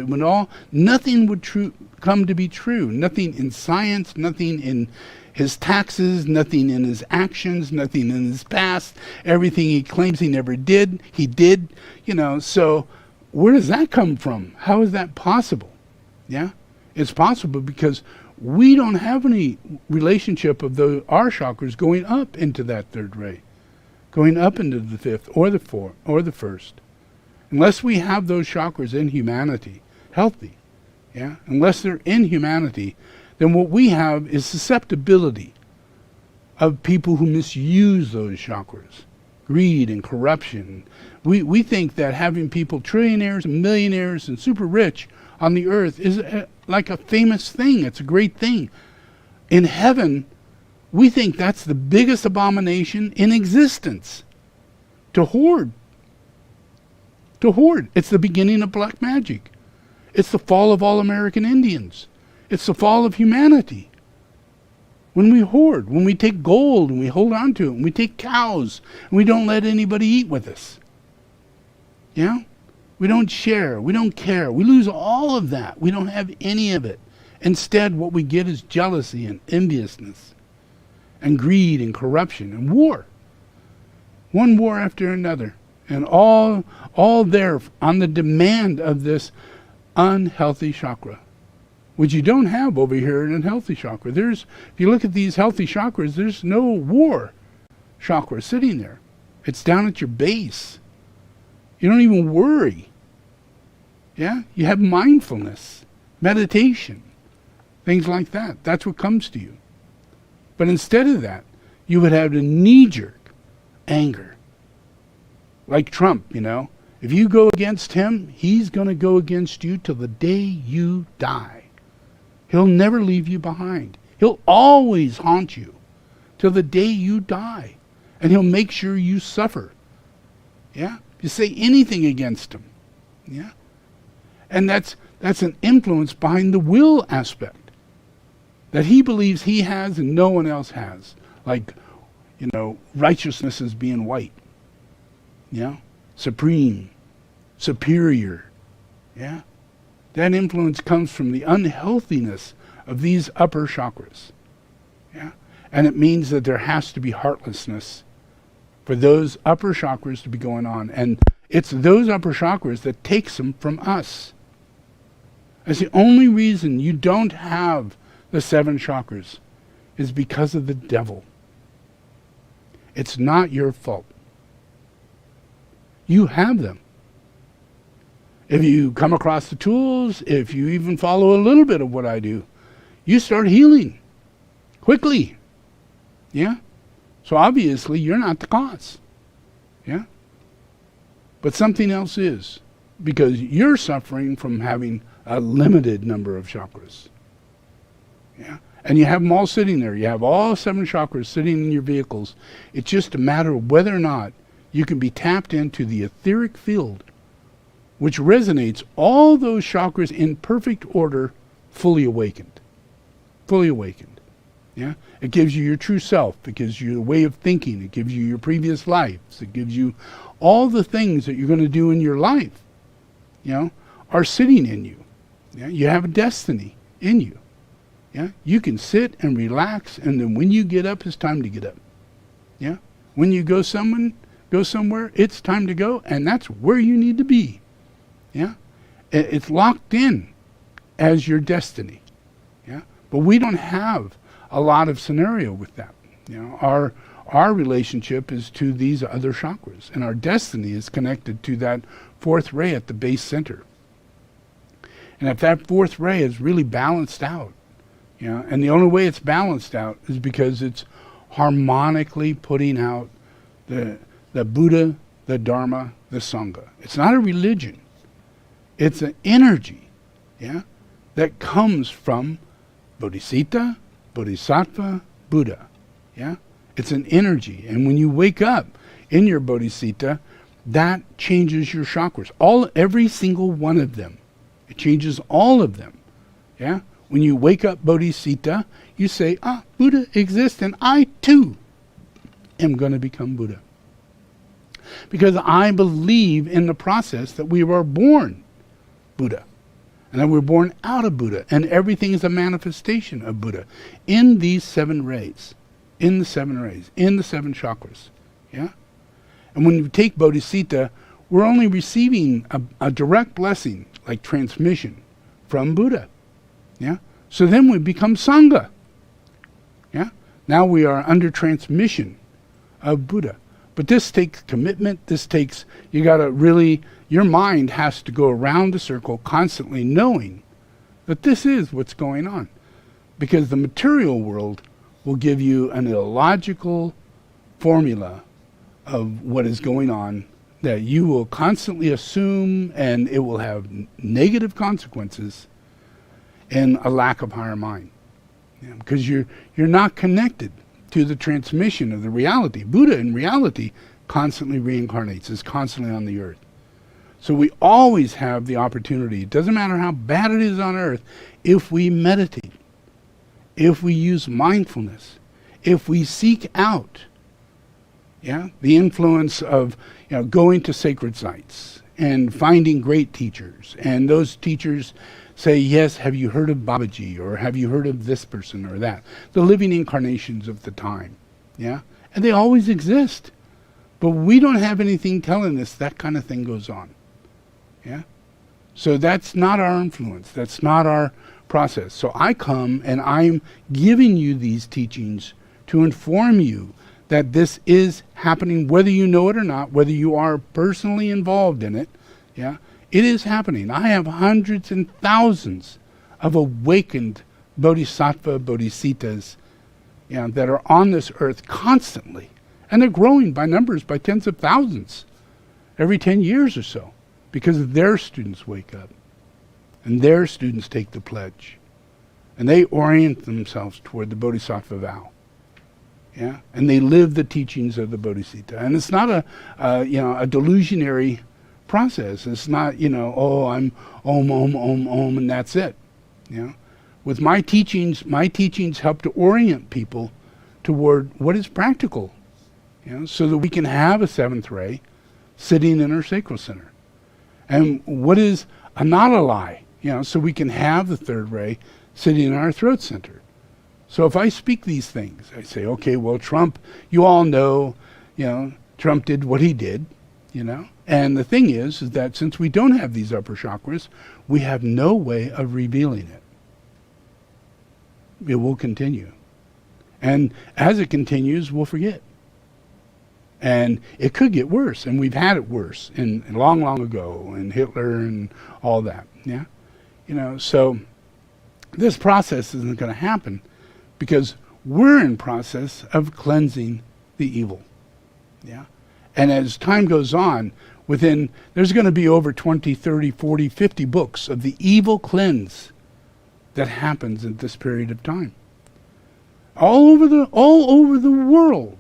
Nothing would come to be true. Nothing in science, nothing in his taxes, nothing in his actions, nothing in his past. Everything he claims he never did, he did. So where does that come from? How is that possible? Yeah, it's possible because we don't have any relationship of our chakras going up into that third ray, going up into the fifth or the fourth or the first. Unless we have those chakras in humanity, healthy, yeah, unless they're in humanity, then what we have is susceptibility of people who misuse those chakras, greed and corruption. We think that having people trillionaires and millionaires and super rich on the earth is like a famous thing. It's a great thing. In heaven, we think that's the biggest abomination in existence. To hoard. It's the beginning of black magic. It's the fall of all American Indians. It's the fall of humanity. When we hoard, when we take gold and we hold on to it, and we take cows and we don't let anybody eat with us. Yeah? We don't share. We don't care. We lose all of that. We don't have any of it. Instead, what we get is jealousy and enviousness and greed and corruption and war. One war after another. And all there on the demand of this unhealthy chakra, which you don't have over here in a healthy chakra. If you look at these healthy chakras, there's no war chakra sitting there. It's down at your base. You don't even worry. Yeah? You have mindfulness, meditation, things like that. That's what comes to you. But instead of that, you would have a knee-jerk anger. Like Trump, If you go against him, he's going to go against you till the day you die. He'll never leave you behind. He'll always haunt you till the day you die. And he'll make sure you suffer. Yeah? If you say anything against him. Yeah? And that's an influence behind the will aspect that he believes he has and no one else has. Like, righteousness is being white. Yeah? Supreme. Superior. Yeah? That influence comes from the unhealthiness of these upper chakras. Yeah? And it means that there has to be heartlessness for those upper chakras to be going on. And it's those upper chakras that takes them from us. That's the only reason you don't have the 7 chakras is because of the devil. It's not your fault. You have them. If you come across the tools, if you even follow a little bit of what I do, you start healing quickly. Yeah? So obviously you're not the cause. Yeah? But something else is, because you're suffering from having a limited number of chakras. Yeah? And you have them all sitting there. You have all 7 chakras sitting in your vehicles. It's just a matter of whether or not you can be tapped into the etheric field, which resonates all those chakras in perfect order, fully awakened. Fully awakened. Yeah, it gives you your true self. It gives you a way of thinking. It gives you your previous lives. It gives you all the things that you're going to do in your life, are sitting in you. Yeah, you have a destiny in you. Yeah, you can sit and relax, and then when you get up, it's time to get up. Yeah, when you go somewhere, it's time to go, and that's where you need to be. Yeah, it's locked in as your destiny. Yeah, but we don't have a lot of scenario with that. Our relationship is to these other chakras, and our destiny is connected to that fourth ray at the base center. And if that fourth ray is really balanced out, and the only way it's balanced out is because it's harmonically putting out the Buddha, the Dharma, the Sangha. It's not a religion. It's an energy, that comes from Bodhicitta, Bodhisattva, Buddha. Yeah? It's an energy. And when you wake up in your Bodhicitta, that changes your chakras. Every single one of them. It changes all of them. Yeah? When you wake up Bodhicitta, you say, Buddha exists, and I too am going to become Buddha. Because I believe in the process that we were born Buddha. And that we're born out of Buddha, and everything is a manifestation of Buddha in these 7 rays, in the 7 chakras. Yeah? And when you take Bodhicitta, we're only receiving a direct blessing, like transmission, from Buddha. Yeah? So then we become Sangha. Yeah? Now we are under transmission of Buddha. But this takes commitment. You got to really, your mind has to go around the circle constantly knowing that this is what's going on. Because the material world will give you an illogical formula of what is going on that you will constantly assume, and it will have negative consequences and a lack of higher mind. Because you're not connected to the transmission of the reality. Buddha in reality constantly reincarnates, is constantly on the earth. So we always have the opportunity, it doesn't matter how bad it is on earth, if we meditate, if we use mindfulness, if we seek out the influence of going to sacred sites and finding great teachers, and those teachers say, yes, have you heard of Babaji, or have you heard of this person or that? The living incarnations of the time. Yeah? And they always exist. But we don't have anything telling us that kind of thing goes on. Yeah? So that's not our influence. That's not our process. So I come and I'm giving you these teachings to inform you that this is happening, whether you know it or not, whether you are personally involved in it. Yeah? It is happening. I have hundreds and thousands of awakened bodhisattva, bodhisittas, that are on this earth constantly. And they're growing by numbers, by tens of thousands, every 10 years or so, because their students wake up, and their students take the pledge, and they orient themselves toward the bodhisattva vow. Yeah? And they live the teachings of the bodhicitta. And it's not a delusionary process. It's not, I'm om, and that's it. With my teachings help to orient people toward what is practical, so that we can have a 7th ray sitting in our sacral center. And what is not a lie, so we can have the 3rd ray sitting in our throat center. So if I speak these things, I say, okay, well, Trump, you all know, Trump did what he did, And the thing is that since we don't have these upper chakras, we have no way of revealing it. It will continue. And as it continues, we'll forget. And it could get worse, and we've had it worse in long, long ago, and Hitler and all that. Yeah, so this process isn't going to happen because we're in process of cleansing the evil. Yeah, and as time goes on, there's going to be over 20, 30, 40, 50 books of the evil cleanse that happens at this period of time. All over the world.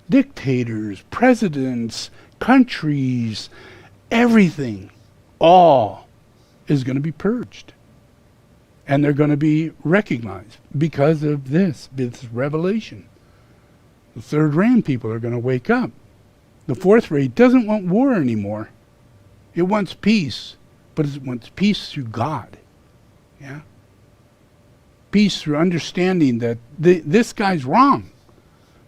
Dictators, presidents, countries, everything, all is going to be purged. And they're going to be recognized because of this revelation. The third ray people are going to wake up. The fourth ray doesn't want war anymore. It wants peace, but it wants peace through God. Yeah? Peace through understanding that this guy's wrong,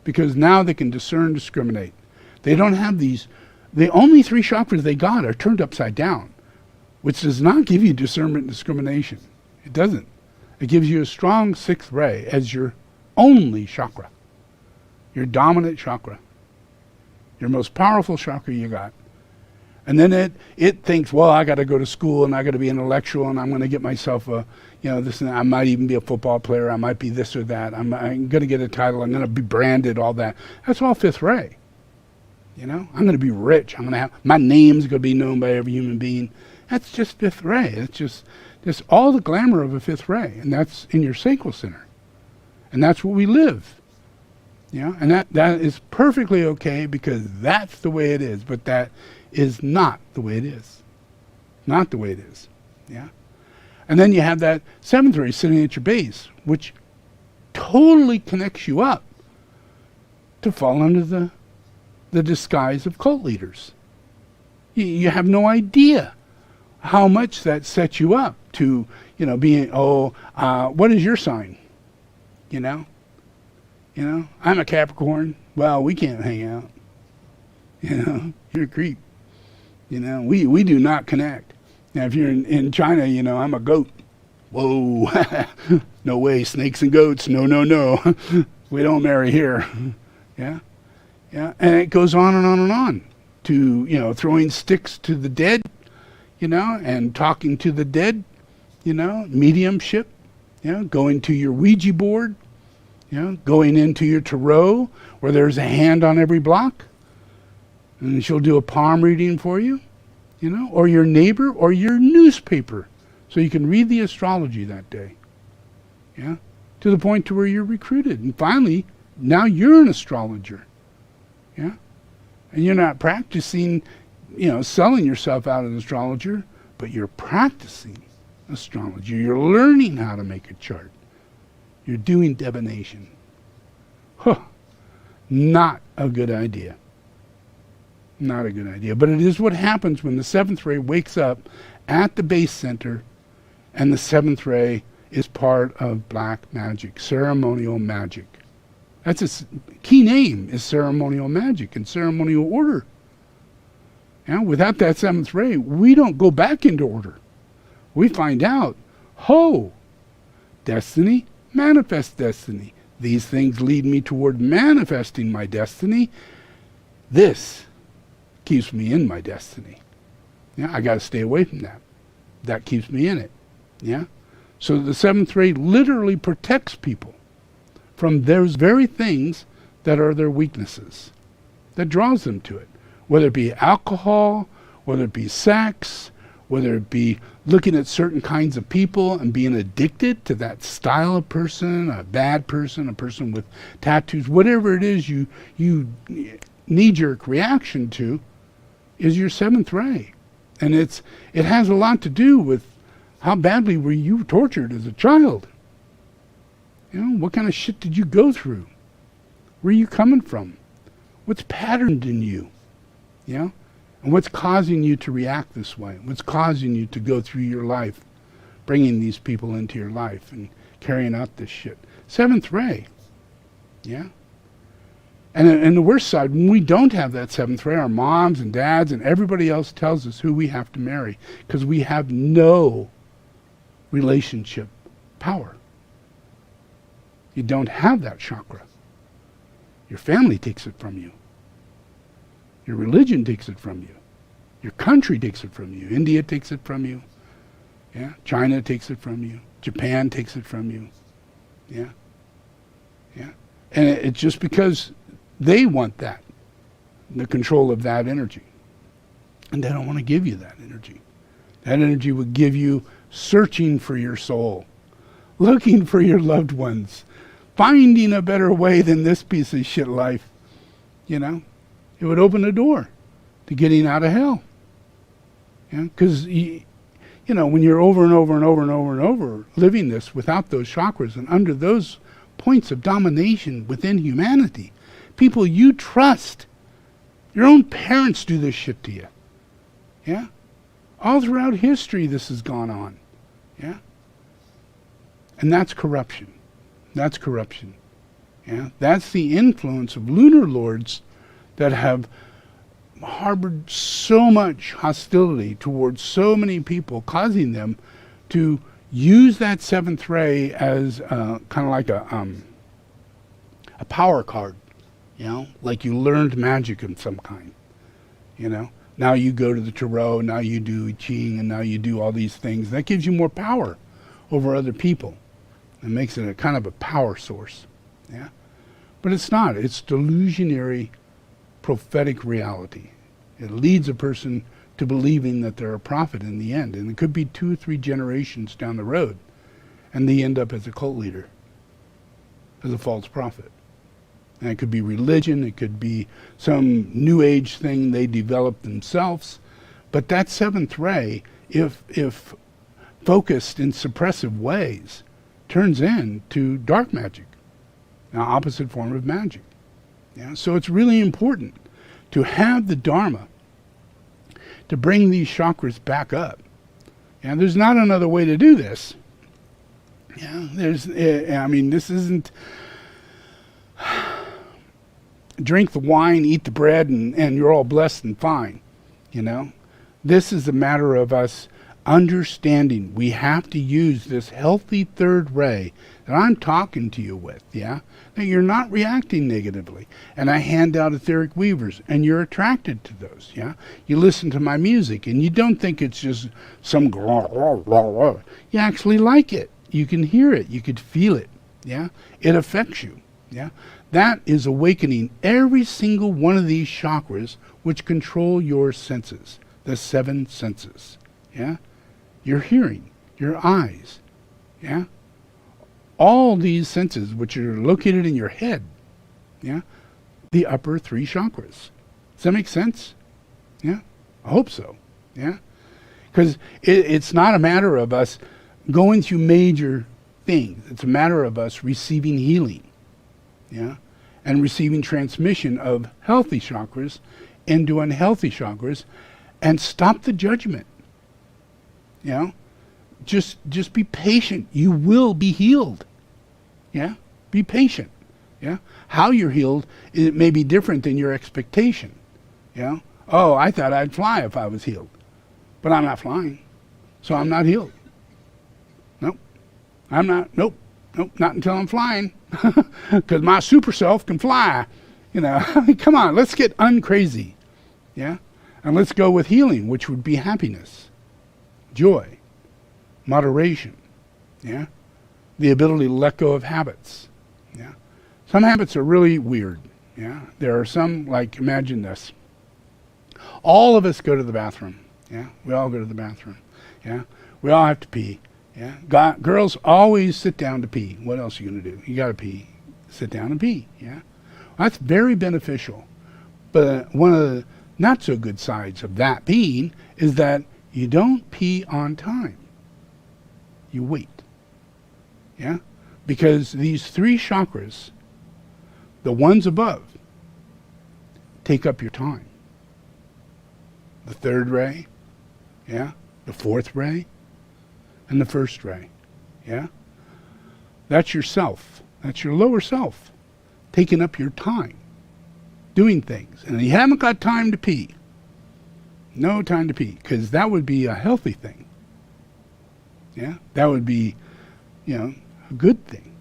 because now they can discern, discriminate. They don't have these, the only three chakras they got are turned upside down, which does not give you discernment and discrimination. It doesn't. It gives you a strong sixth ray as your only chakra, your dominant chakra, your most powerful chakra you got. And then it thinks, well, I got to go to school and I got to be intellectual and I'm going to get myself a, this and that. I might even be a football player. I might be this or that. I'm going to get a title. I'm going to be branded, all that. That's all fifth ray. I'm going to be rich. I'm going to have, my name's going to be known by every human being. That's just fifth ray. It's just all the glamour of a fifth ray. And that's in your sacral center. And that's where we live. And that is perfectly okay, because that's the way it is. But that is not the way it is. Not the way it is. Yeah. And then you have that seventh ray sitting at your base, which totally connects you up to fall under the disguise of cult leaders. You have no idea how much that sets you up to, being, what is your sign? I'm a Capricorn. Well, we can't hang out. You're a creep. We do not connect. Now, if you're in China, I'm a goat. Whoa. No way, snakes and goats. No. We don't marry here. Yeah. And it goes on and on and on to, throwing sticks to the dead, and talking to the dead, mediumship, going to your Ouija board, going into your tarot where there's a hand on every block. And she'll do a palm reading for you, or your neighbor, or your newspaper, so you can read the astrology that day. Yeah, to the point to where you're recruited, and finally, now you're an astrologer. Yeah, and you're not practicing, selling yourself out as an astrologer, but you're practicing astrology. You're learning how to make a chart. You're doing divination. Not a good idea. Not a good idea. But it is what happens when the seventh ray wakes up at the base center, and the seventh ray is part of black magic, ceremonial magic. That's its key name, is ceremonial magic and ceremonial order. Without that seventh ray, we don't go back into order. We find out, destiny, manifest destiny. These things lead me toward manifesting my destiny. This keeps me in my destiny. I got to stay away from that. That keeps me in it. So the seventh ray literally protects people from those very things that are their weaknesses, that draws them to it. Whether it be alcohol, whether it be sex, whether it be looking at certain kinds of people and being addicted to that style of person, a bad person, a person with tattoos, whatever it is you knee-jerk reaction to, is your seventh ray. And it has a lot to do with how badly were you tortured as a child. What kind of shit did you go through? Where are you coming from? What's patterned in you? And what's causing you to react this way? What's causing you to go through your life, bringing these people into your life and carrying out this shit? Seventh ray. And the worst side, when we don't have that seventh ray, our moms and dads and everybody else tells us who we have to marry, because we have no relationship power. You don't have that chakra. Your family takes it from you. Your religion takes it from you. Your country takes it from you. India takes it from you. China takes it from you. Japan takes it from you. And it's just because they want that, the control of that energy. And they don't want to give you that energy. That energy would give you searching for your soul, looking for your loved ones, finding a better way than this piece of shit life. It would open the door to getting out of hell. Because when you're over and over and over and over and over living this without those chakras and under those points of domination within humanity, people you trust, your own parents do this shit to you. Yeah? All throughout history this has gone on. Yeah? And that's corruption. That's corruption. Yeah? That's the influence of lunar lords that have harbored so much hostility towards so many people, causing them to use that seventh ray as kind of like a power card, like you learned magic of some kind, Now you go to the tarot, now you do I Ching, and now you do all these things. That gives you more power over other people. It makes it a kind of a power source, yeah? But it's not. It's delusionary prophetic reality. It leads a person to believing that they're a prophet in the end. And it could be 2 or 3 generations down the road, and they end up as a cult leader, as a false prophet. And it could be religion, it could be some new age thing they developed themselves. But that seventh ray, if focused in suppressive ways, turns into dark magic, an opposite form of magic. Yeah? So it's really important to have the Dharma to bring these chakras back up. And there's not another way to do this. Yeah, this isn't drink the wine, eat the bread, and you're all blessed and fine. This is a matter of us understanding we have to use this healthy third ray that I'm talking to you with, yeah? That you're not reacting negatively. And I hand out etheric weavers, and you're attracted to those, yeah? You listen to my music, and you don't think it's just some you actually like it. You can hear it. You could feel it, yeah? It affects you, yeah? That is awakening every single one of these chakras which control your senses, the 7 senses, yeah? Your hearing, your eyes, yeah? All these senses which are located in your head, yeah? The upper 3 chakras. Does that make sense? Yeah? I hope so, yeah? Because it's not a matter of us going through major things. It's a matter of us receiving healing, yeah? And receiving transmission of healthy chakras into unhealthy chakras, and stop the judgment. Just be patient. You will be healed. Yeah? Be patient. Yeah? How you're healed, it may be different than your expectation. Yeah? Oh, I thought I'd fly if I was healed. But I'm not flying. So I'm not healed. Nope. I'm not. Nope. Not until I'm flying. Because my super self can fly. Come on, let's get uncrazy. Yeah? And let's go with healing, which would be happiness, joy, moderation, yeah? The ability to let go of habits, yeah? Some habits are really weird, yeah? There are some, like, imagine this. All of us go to the bathroom, yeah? We all go to the bathroom, yeah? We all have to pee, yeah? Girls always sit down to pee. What else are you going to do? You got to pee. Sit down and pee, yeah? That's very beneficial. But one of the not so good sides of that peeing is that you don't pee on time. You wait. Yeah? Because these 3 chakras, the ones above, take up your time. The 3rd ray, yeah? The 4th ray, and the 1st ray. Yeah? That's your self. That's your lower self. Taking up your time. Doing things. And you haven't got time to pee. No time to pee. Because that would be a healthy thing. Yeah? That would be, a good thing.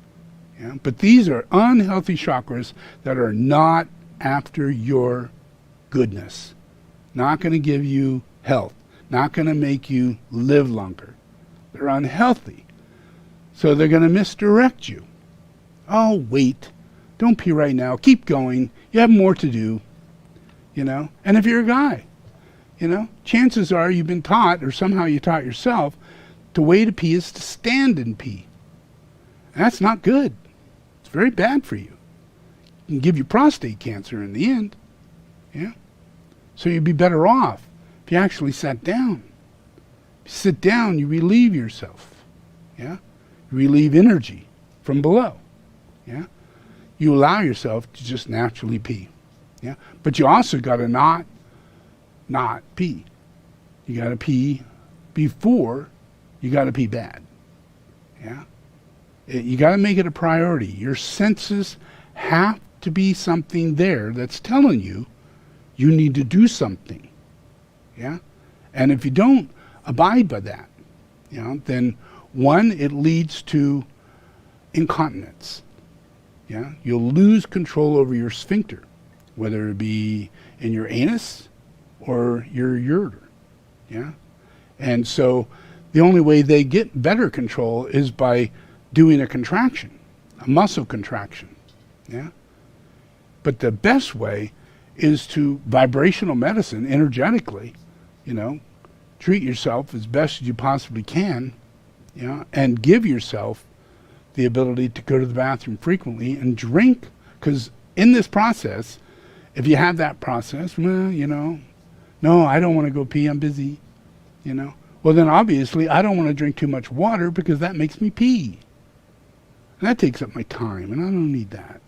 Yeah? But these are unhealthy chakras that are not after your goodness. Not going to give you health. Not going to make you live longer. They're unhealthy. So they're going to misdirect you. Oh, wait. Don't pee right now. Keep going. You have more to do. And if you're a guy, chances are you've been taught, or somehow you taught yourself, the way to pee is to stand and pee. And that's not good. It's very bad for you. It can give you prostate cancer in the end. Yeah? So you'd be better off if you actually sat down. Sit down, you relieve yourself. Yeah? You relieve energy from below. Yeah? You allow yourself to just naturally pee. Yeah? But you also got to not pee. You got to pee before you got to pee bad. Yeah? You got to make it a priority. Your senses have to be something there that's telling you you need to do something. Yeah? And if you don't abide by that, then one, it leads to incontinence. Yeah? You'll lose control over your sphincter, whether it be in your anus or your ureter. Yeah? And so the only way they get better control is by doing a contraction, a muscle contraction. Yeah? But the best way is to vibrational medicine, energetically, treat yourself as best as you possibly can, and give yourself the ability to go to the bathroom frequently and drink. Because in this process, if you have that process, no, I don't want to go pee, I'm busy, Well, then obviously I don't want to drink too much water because that makes me pee. And that takes up my time, and I don't need that,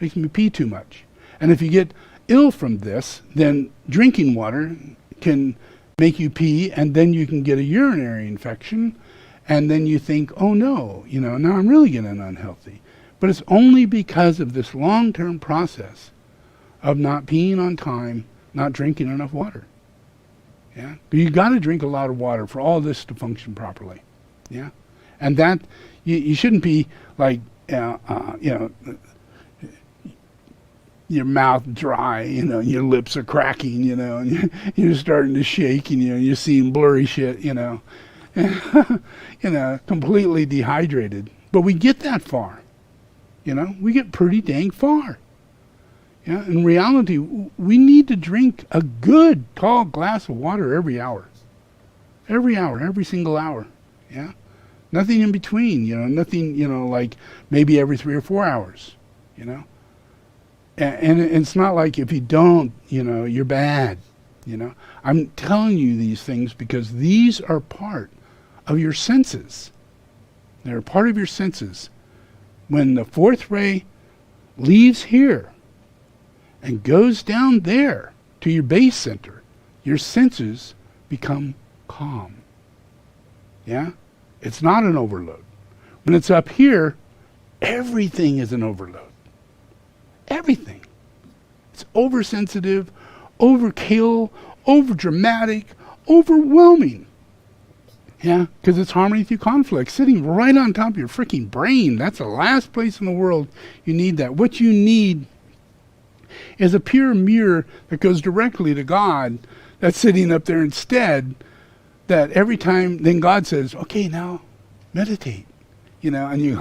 Makes me pee too much. And if you get ill from this, then drinking water can make you pee, and then you can get a urinary infection, and then you think, oh no, now I'm really getting unhealthy. But it's only because of this long-term process of not peeing on time, not drinking enough water. Yeah? But you got to drink a lot of water for all this to function properly. Yeah? And that, you shouldn't be like, your mouth dry, your lips are cracking, and you're starting to shake, and you're seeing blurry shit, completely dehydrated. But we get that far, we get pretty dang far. Yeah, in reality, we need to drink a good tall glass of water every hour, every single hour. Yeah, nothing in between, nothing, like maybe every 3 or 4 hours, And it's not like if you don't, you're bad, I'm telling you these things because these are part of your senses. They're part of your senses. When the fourth ray leaves here and goes down there to your base center, your senses become calm. Yeah? It's not an overload. When it's up here, everything is an overload. Everything. It's oversensitive, overkill, overdramatic, overwhelming. Yeah, because it's harmony through conflict, sitting right on top of your freaking brain. That's the last place in the world you need that. What you need is a pure mirror that goes directly to God, that's sitting up there instead, that every time, then God says, okay, now meditate, and you,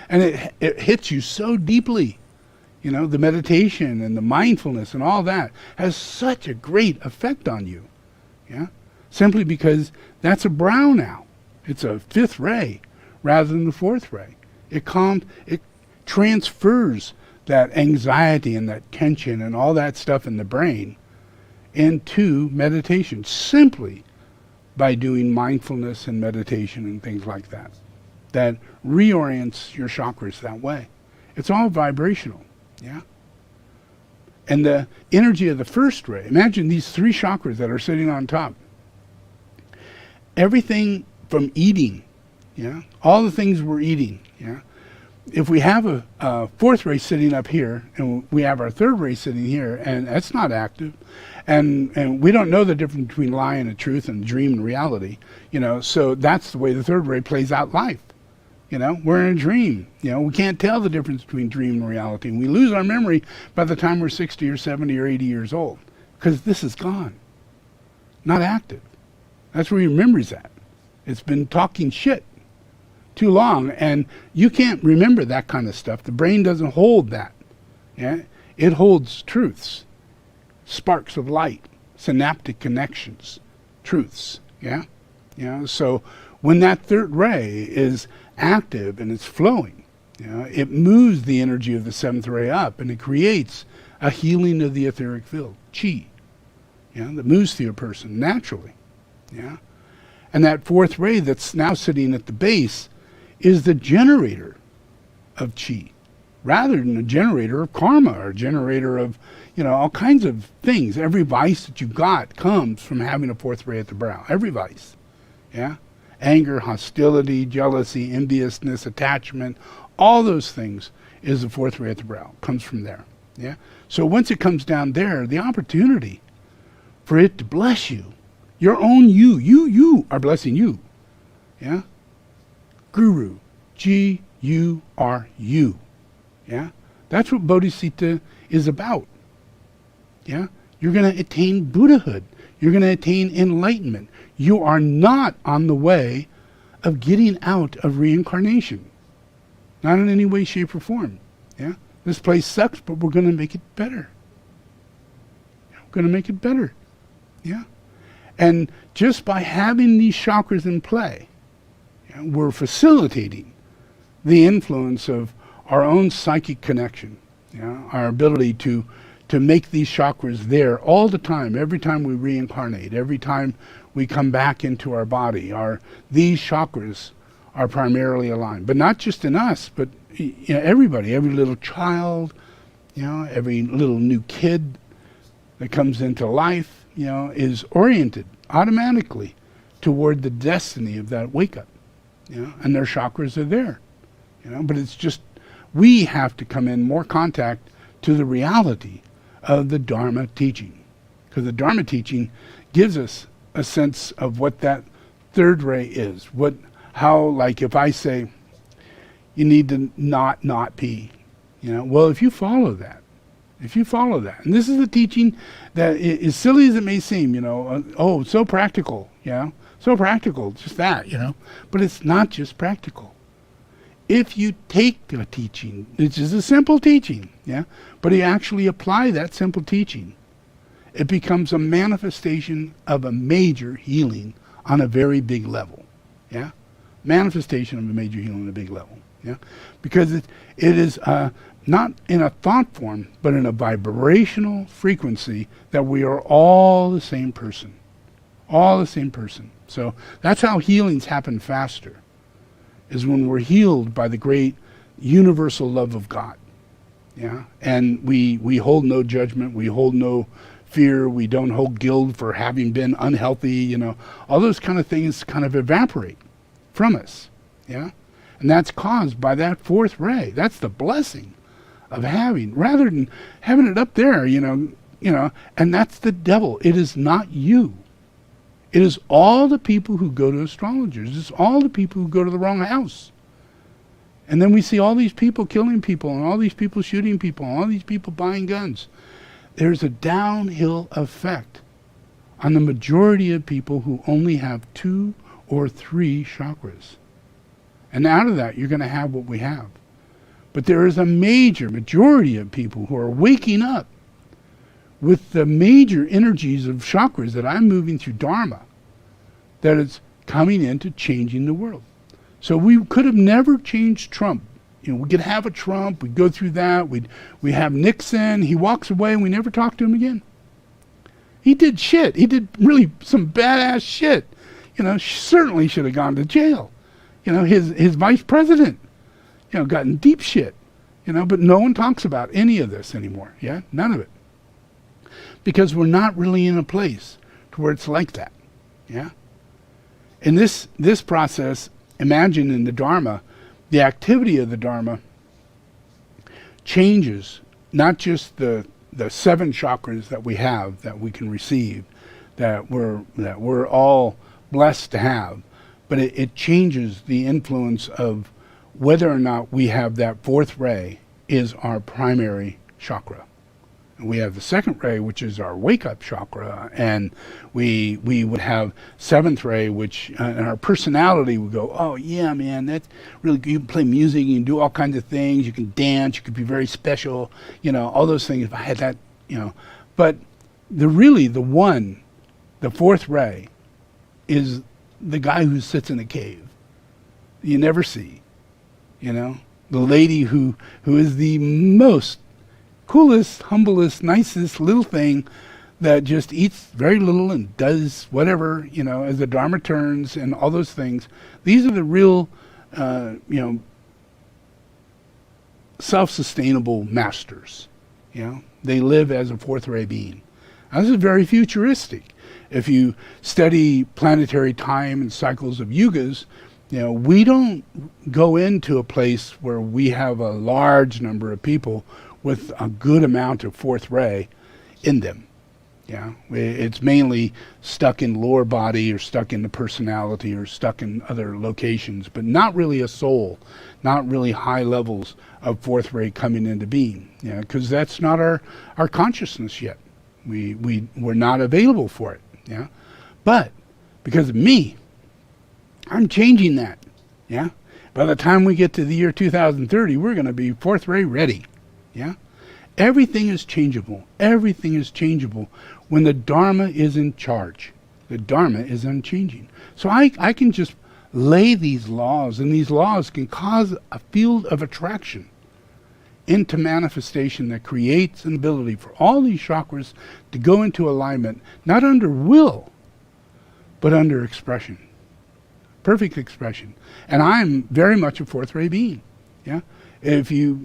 and it hits you so deeply. The meditation and the mindfulness and all that has such a great effect on you. Yeah? Simply because that's a brow now. It's a fifth ray rather than the fourth ray. It transfers that anxiety and that tension and all that stuff in the brain into meditation simply by doing mindfulness and meditation and things like that. That reorients your chakras that way. It's all vibrational. Yeah? And the energy of the first ray, imagine these 3 chakras that are sitting on top. Everything from eating, all the things we're eating, if we have a fourth ray sitting up here, and we have our third ray sitting here, and that's not active, and we don't know the difference between lie and the truth and dream and reality, so that's the way the third ray plays out life. We're in a dream. We can't tell the difference between dream and reality. And we lose our memory by the time we're 60 or 70 or 80 years old. Because this is gone. Not active. That's where your memory's at. It's been talking shit too long. And you can't remember that kind of stuff. The brain doesn't hold that. Yeah? It holds truths. Sparks of light. Synaptic connections. Truths. Yeah? So when that third ray is active and it's flowing, it moves the energy of the seventh ray up, and it creates a healing of the etheric field, chi, that moves through a person naturally. Yeah? And that fourth ray that's now sitting at the base is the generator of chi, rather than a generator of karma or a generator of, all kinds of things. Every vice that you've got comes from having a fourth ray at the brow. Every vice. Yeah? Anger, hostility, jealousy, enviousness, attachment, all those things is the fourth ray at the brow. Comes from there. Yeah? So once it comes down there, the opportunity for it to bless you, your own you are blessing you. Yeah? Guru. G-U-R-U. Yeah? That's what bodhicitta is about. Yeah? You're going to attain Buddhahood. You're going to attain enlightenment. You are not on the way of getting out of reincarnation. Not in any way, shape, or form. Yeah? This place sucks, but we're going to make it better. We're going to make it better. Yeah? And just by having these chakras in play, we're facilitating the influence of our own psychic connection, our ability to make these chakras there all the time, every time we reincarnate, every time we come back into our body. These chakras are primarily aligned, but not just in us, but everybody, every little child, every little new kid that comes into life, is oriented automatically toward the destiny of that wake-up. And their chakras are there. But it's just, we have to come in more contact to the reality of the Dharma teaching. Because the Dharma teaching gives us a sense of what that third ray is. How, like if I say, you need to not pee. Well, if you follow that, and this is the teaching that, as silly as it may seem, so practical, so practical, just that, but it's not just practical. If you take a teaching, which is a simple teaching, but you actually apply that simple teaching, it becomes a manifestation of a major healing on a very big level, manifestation of a major healing on a big level, because it is not in a thought form, but in a vibrational frequency that we are all the same person. All the same person. So that's how healings happen faster, is when we're healed by the great universal love of God. And we hold no judgment, we hold no fear, we don't hold guilt for having been unhealthy, all those kind of things kind of evaporate from us. And that's caused by that fourth ray. That's the blessing of having, rather than having it up there, and that's the devil. It is not you. It is all the people who go to astrologers. It's all the people who go to the wrong house. And then we see all these people killing people, and all these people shooting people, and all these people buying guns. There's a downhill effect on the majority of people who only have 2 or 3 chakras. And out of that, you're going to have what we have. But there is a majority of people who are waking up with the major energies of chakras that I'm moving through Dharma, that it's coming into changing the world. So we could have never changed Trump. We could have a Trump, we'd go through that, we have Nixon, he walks away and we never talk to him again. He did shit. He did really some badass shit. Certainly should have gone to jail. His vice president, got in deep shit. But no one talks about any of this anymore. None of it. Because we're not really in a place to where it's like that. In this process, imagine in the Dharma, the activity of the Dharma changes not just the 7 chakras that we have, that we can receive, that we're all blessed to have, but it changes the influence of whether or not we have that fourth ray is our primary chakra. And we have the second ray, which is our wake-up chakra, and we would have seventh ray, which and our personality would go, oh yeah, man, that's really good. You can play music, you can do all kinds of things, you can dance, you could be very special, all those things. If I had that, but the fourth ray, is the guy who sits in a cave. You never see, the lady who is the most coolest, humblest, nicest little thing that just eats very little and does whatever, as the Dharma turns and all those things. These are the real, self-sustainable masters. They live as a fourth ray being. Now, this is very futuristic. If you study planetary time and cycles of yugas, we don't go into a place where we have a large number of people with a good amount of fourth ray in them. It's mainly stuck in lower body or stuck in the personality or stuck in other locations, but not really a soul, not really high levels of fourth ray coming into being, because that's not our consciousness yet. We're not available for it, But because of me, I'm changing that, By the time we get to the year 2030, we're going to be fourth ray ready, Everything is changeable. Everything is changeable when the Dharma is in charge. The Dharma is unchanging. So I can just lay these laws, and these laws can cause a field of attraction into manifestation that creates an ability for all these chakras to go into alignment, not under will, but under expression. Perfect expression. And I'm very much a fourth ray being. If you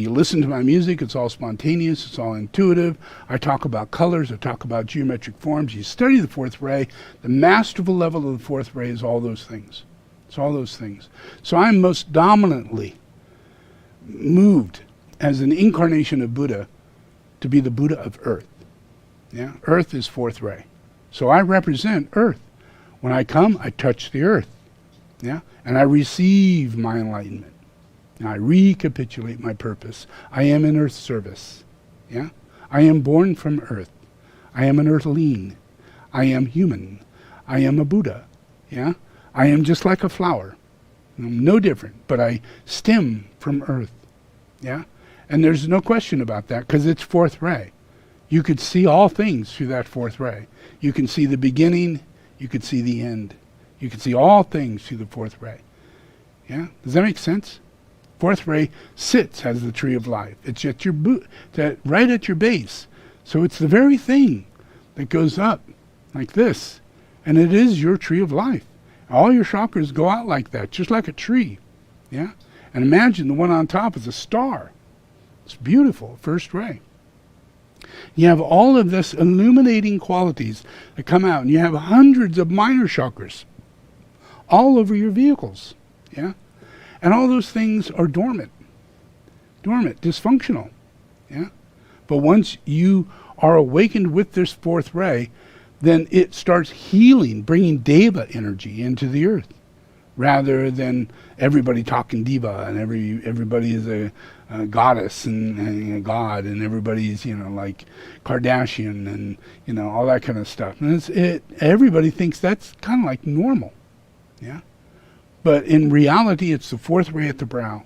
listen to my music, it's all spontaneous, it's all intuitive. I talk about colors, I talk about geometric forms. You study the fourth ray, the masterful level of the fourth ray is all those things. It's all those things. So I'm most dominantly moved as an incarnation of Buddha to be the Buddha of Earth. Earth is fourth ray. So I represent Earth. When I come, I touch the Earth. And I receive my enlightenment. I recapitulate my purpose. I am in Earth service. I am born from Earth. I am an Earthling. I am human. I am a Buddha. I am just like a flower. I'm no different, but I stem from Earth. And there's no question about that, because it's fourth ray. You could see all things through that fourth ray. You can see the beginning. You could see the end. You can see all things through the fourth ray. Does that make sense? Fourth ray sits as the tree of life. It's at your right at your base. So it's the very thing that goes up like this. And it is your tree of life. All your chakras go out like that, just like a tree. And imagine the one on top is a star. It's beautiful, first ray. You have all of this illuminating qualities that come out, and you have hundreds of minor chakras all over your vehicles. And all those things are dormant, dysfunctional. But once you are awakened with this fourth ray, then it starts healing, bringing deva energy into the earth, rather than everybody talking diva and everybody is a goddess and a god, and everybody's like Kardashian and all that kind of stuff. And everybody thinks that's kind of like normal. But in reality, it's the fourth ray at the brow.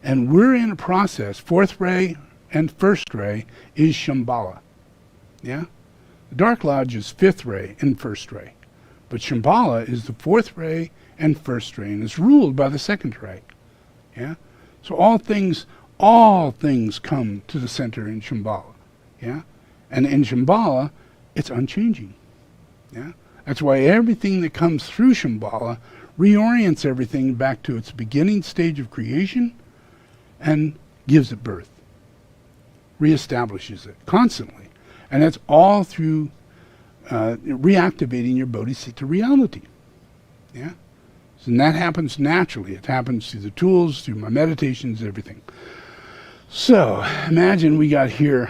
And we're in a process. Fourth ray and first ray is Shambhala. The Dark Lodge is fifth ray and first ray. But Shambhala is the fourth ray and first ray, and it's ruled by the second ray. So all things come to the center in Shambhala. And in Shambhala, it's unchanging. That's why everything that comes through Shambhala reorients everything back to its beginning stage of creation and gives it birth, reestablishes it constantly. And that's all through reactivating your bodhicitta reality. And that happens naturally. It happens through the tools, through my meditations, everything. So imagine we got here.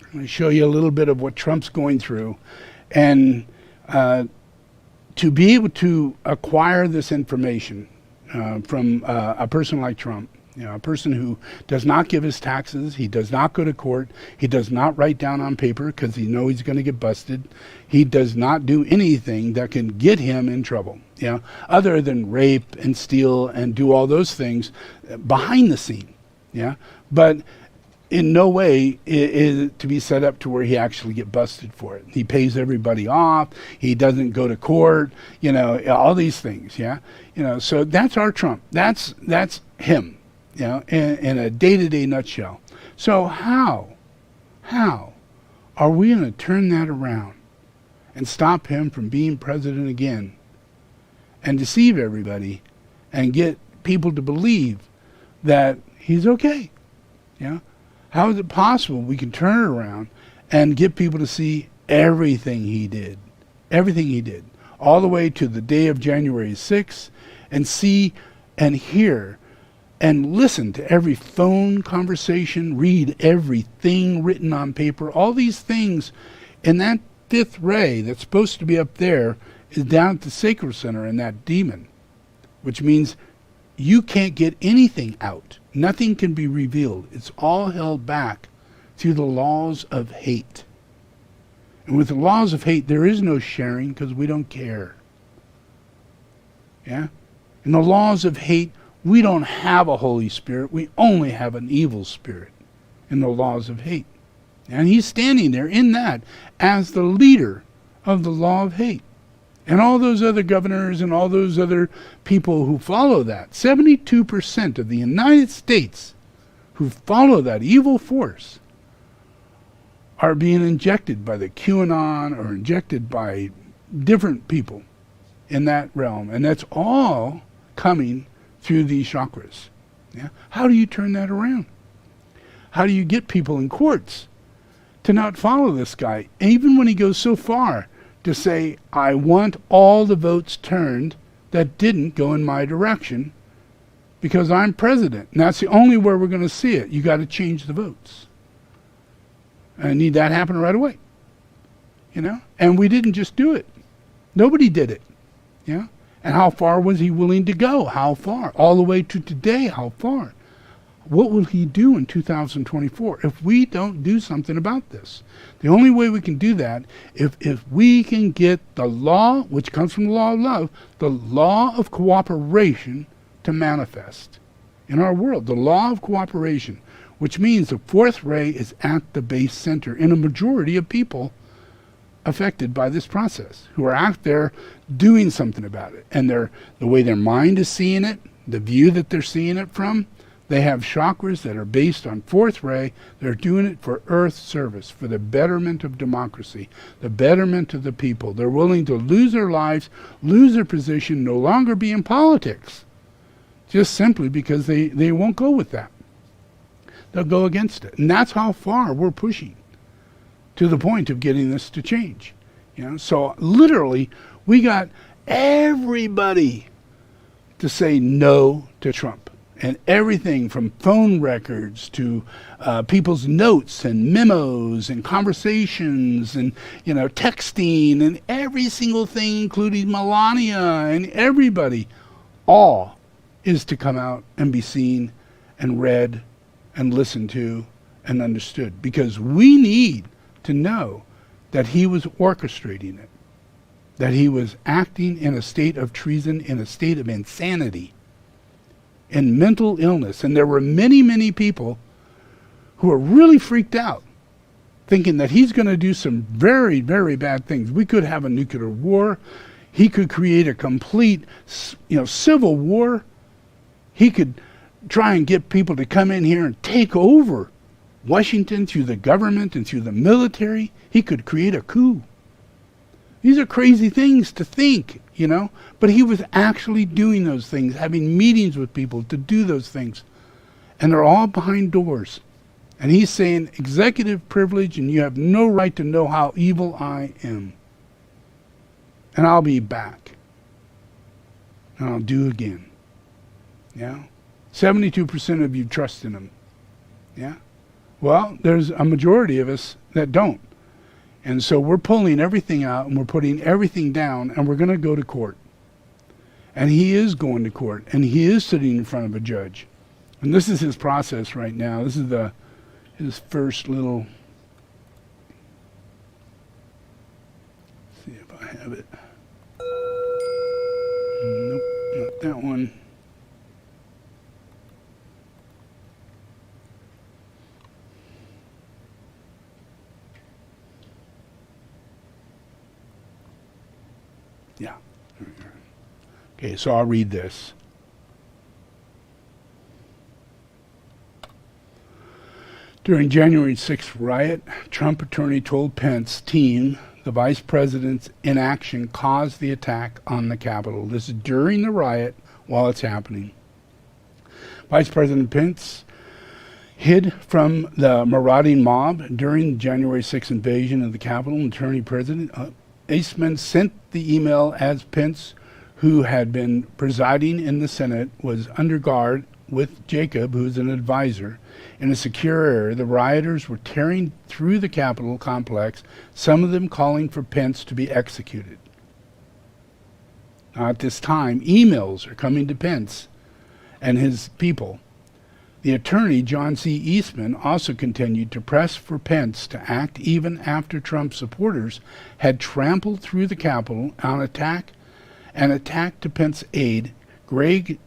I'm going to show you a little bit of what Trump's going through. And to be able to acquire this information from a person like Trump, a person who does not give his taxes, he does not go to court, he does not write down on paper because he knows he's going to get busted, he does not do anything that can get him in trouble, other than rape and steal and do all those things behind the scene, but in no way is it to be set up to where he actually get busted for it. He pays everybody off. He doesn't go to court. All these things. So that's our Trump. That's him. In a day-to-day nutshell. So how are we going to turn that around and stop him from being president again and deceive everybody and get people to believe that he's okay? Yeah? How is it possible we can turn it around and get people to see everything he did? Everything he did. All the way to the day of January 6th, and see and hear and listen to every phone conversation, read everything written on paper. All these things in that fifth ray that's supposed to be up there is down at the sacral center in that demon, which means you can't get anything out. Nothing can be revealed. It's all held back through the laws of hate. And with the laws of hate, there is no sharing because we don't care. Yeah? In the laws of hate, we don't have a Holy Spirit. We only have an evil spirit in the laws of hate. And he's standing there in that as the leader of the law of hate. And all those other governors and all those other people who follow that, 72% of the United States who follow that evil force are being injected by the QAnon or injected by different people in that realm. And that's all coming through these chakras. Yeah? How do you turn that around? How do you get people in courts to not follow this guy, even when he goes so far to say, I want all the votes turned that didn't go in my direction because I'm president. And that's the only way we're going to see it. You got to change the votes. I need that happen right away. You know? And we didn't just do it. Nobody did it. Yeah? And how far was he willing to go? How far? All the way to today, how far? What will he do in 2024 if we don't do something about this? The only way we can do that if we can get the law, which comes from the law of love, the law of cooperation to manifest in our world. The law of cooperation, which means the fourth ray is at the base center in a majority of people affected by this process, who are out there doing something about it. And the way their mind is seeing it, the view that they're seeing it from, they have chakras that are based on fourth ray. They're doing it for earth service, for the betterment of democracy, the betterment of the people. They're willing to lose their lives, lose their position, no longer be in politics, just simply because they won't go with that. They'll go against it. And that's how far we're pushing to the point of getting this to change. You know, so literally we got everybody to say no to Trump. And everything from phone records to people's notes and memos and conversations and, you know, texting and every single thing, including Melania and everybody, all is to come out and be seen and read and listened to and understood. Because we need to know that he was orchestrating it, that he was acting in a state of treason, in a state of insanity, and mental illness. And there were many, many people who were really freaked out, thinking that he's going to do some very, very bad things. We could have a nuclear war. He could create a complete, civil war. He could try and get people to come in here and take over Washington through the government and through the military. He could create a coup. These are crazy things to think, you know, but he was actually doing those things, having meetings with people to do those things. And they're all behind doors. And he's saying executive privilege, and you have no right to know how evil I am. And I'll be back. And I'll do again. Yeah? 72% of you trust in him. Yeah? Well, there's a majority of us that don't. And so we're pulling everything out and we're putting everything down and we're going to go to court. And he is going to court and he is sitting in front of a judge. And this is his process right now. This is his first little... Let's see if I have it. Nope, not that one. Yeah. Okay, so I'll read this. During January 6th riot, Trump attorney told Pence team the vice president's inaction caused the attack on the Capitol. This is during the riot while it's happening. Vice President Pence hid from the marauding mob during the January 6th invasion of the Capitol. Attorney President Eastman sent the email as Pence, who had been presiding in the Senate, was under guard with Jacob, who's an advisor. In a secure area, the rioters were tearing through the Capitol complex, some of them calling for Pence to be executed. Now, at this time, emails are coming to Pence and his people. The attorney, John C. Eastman, also continued to press for Pence to act even after Trump supporters had trampled through the Capitol on an attack to Pence's aide, Greg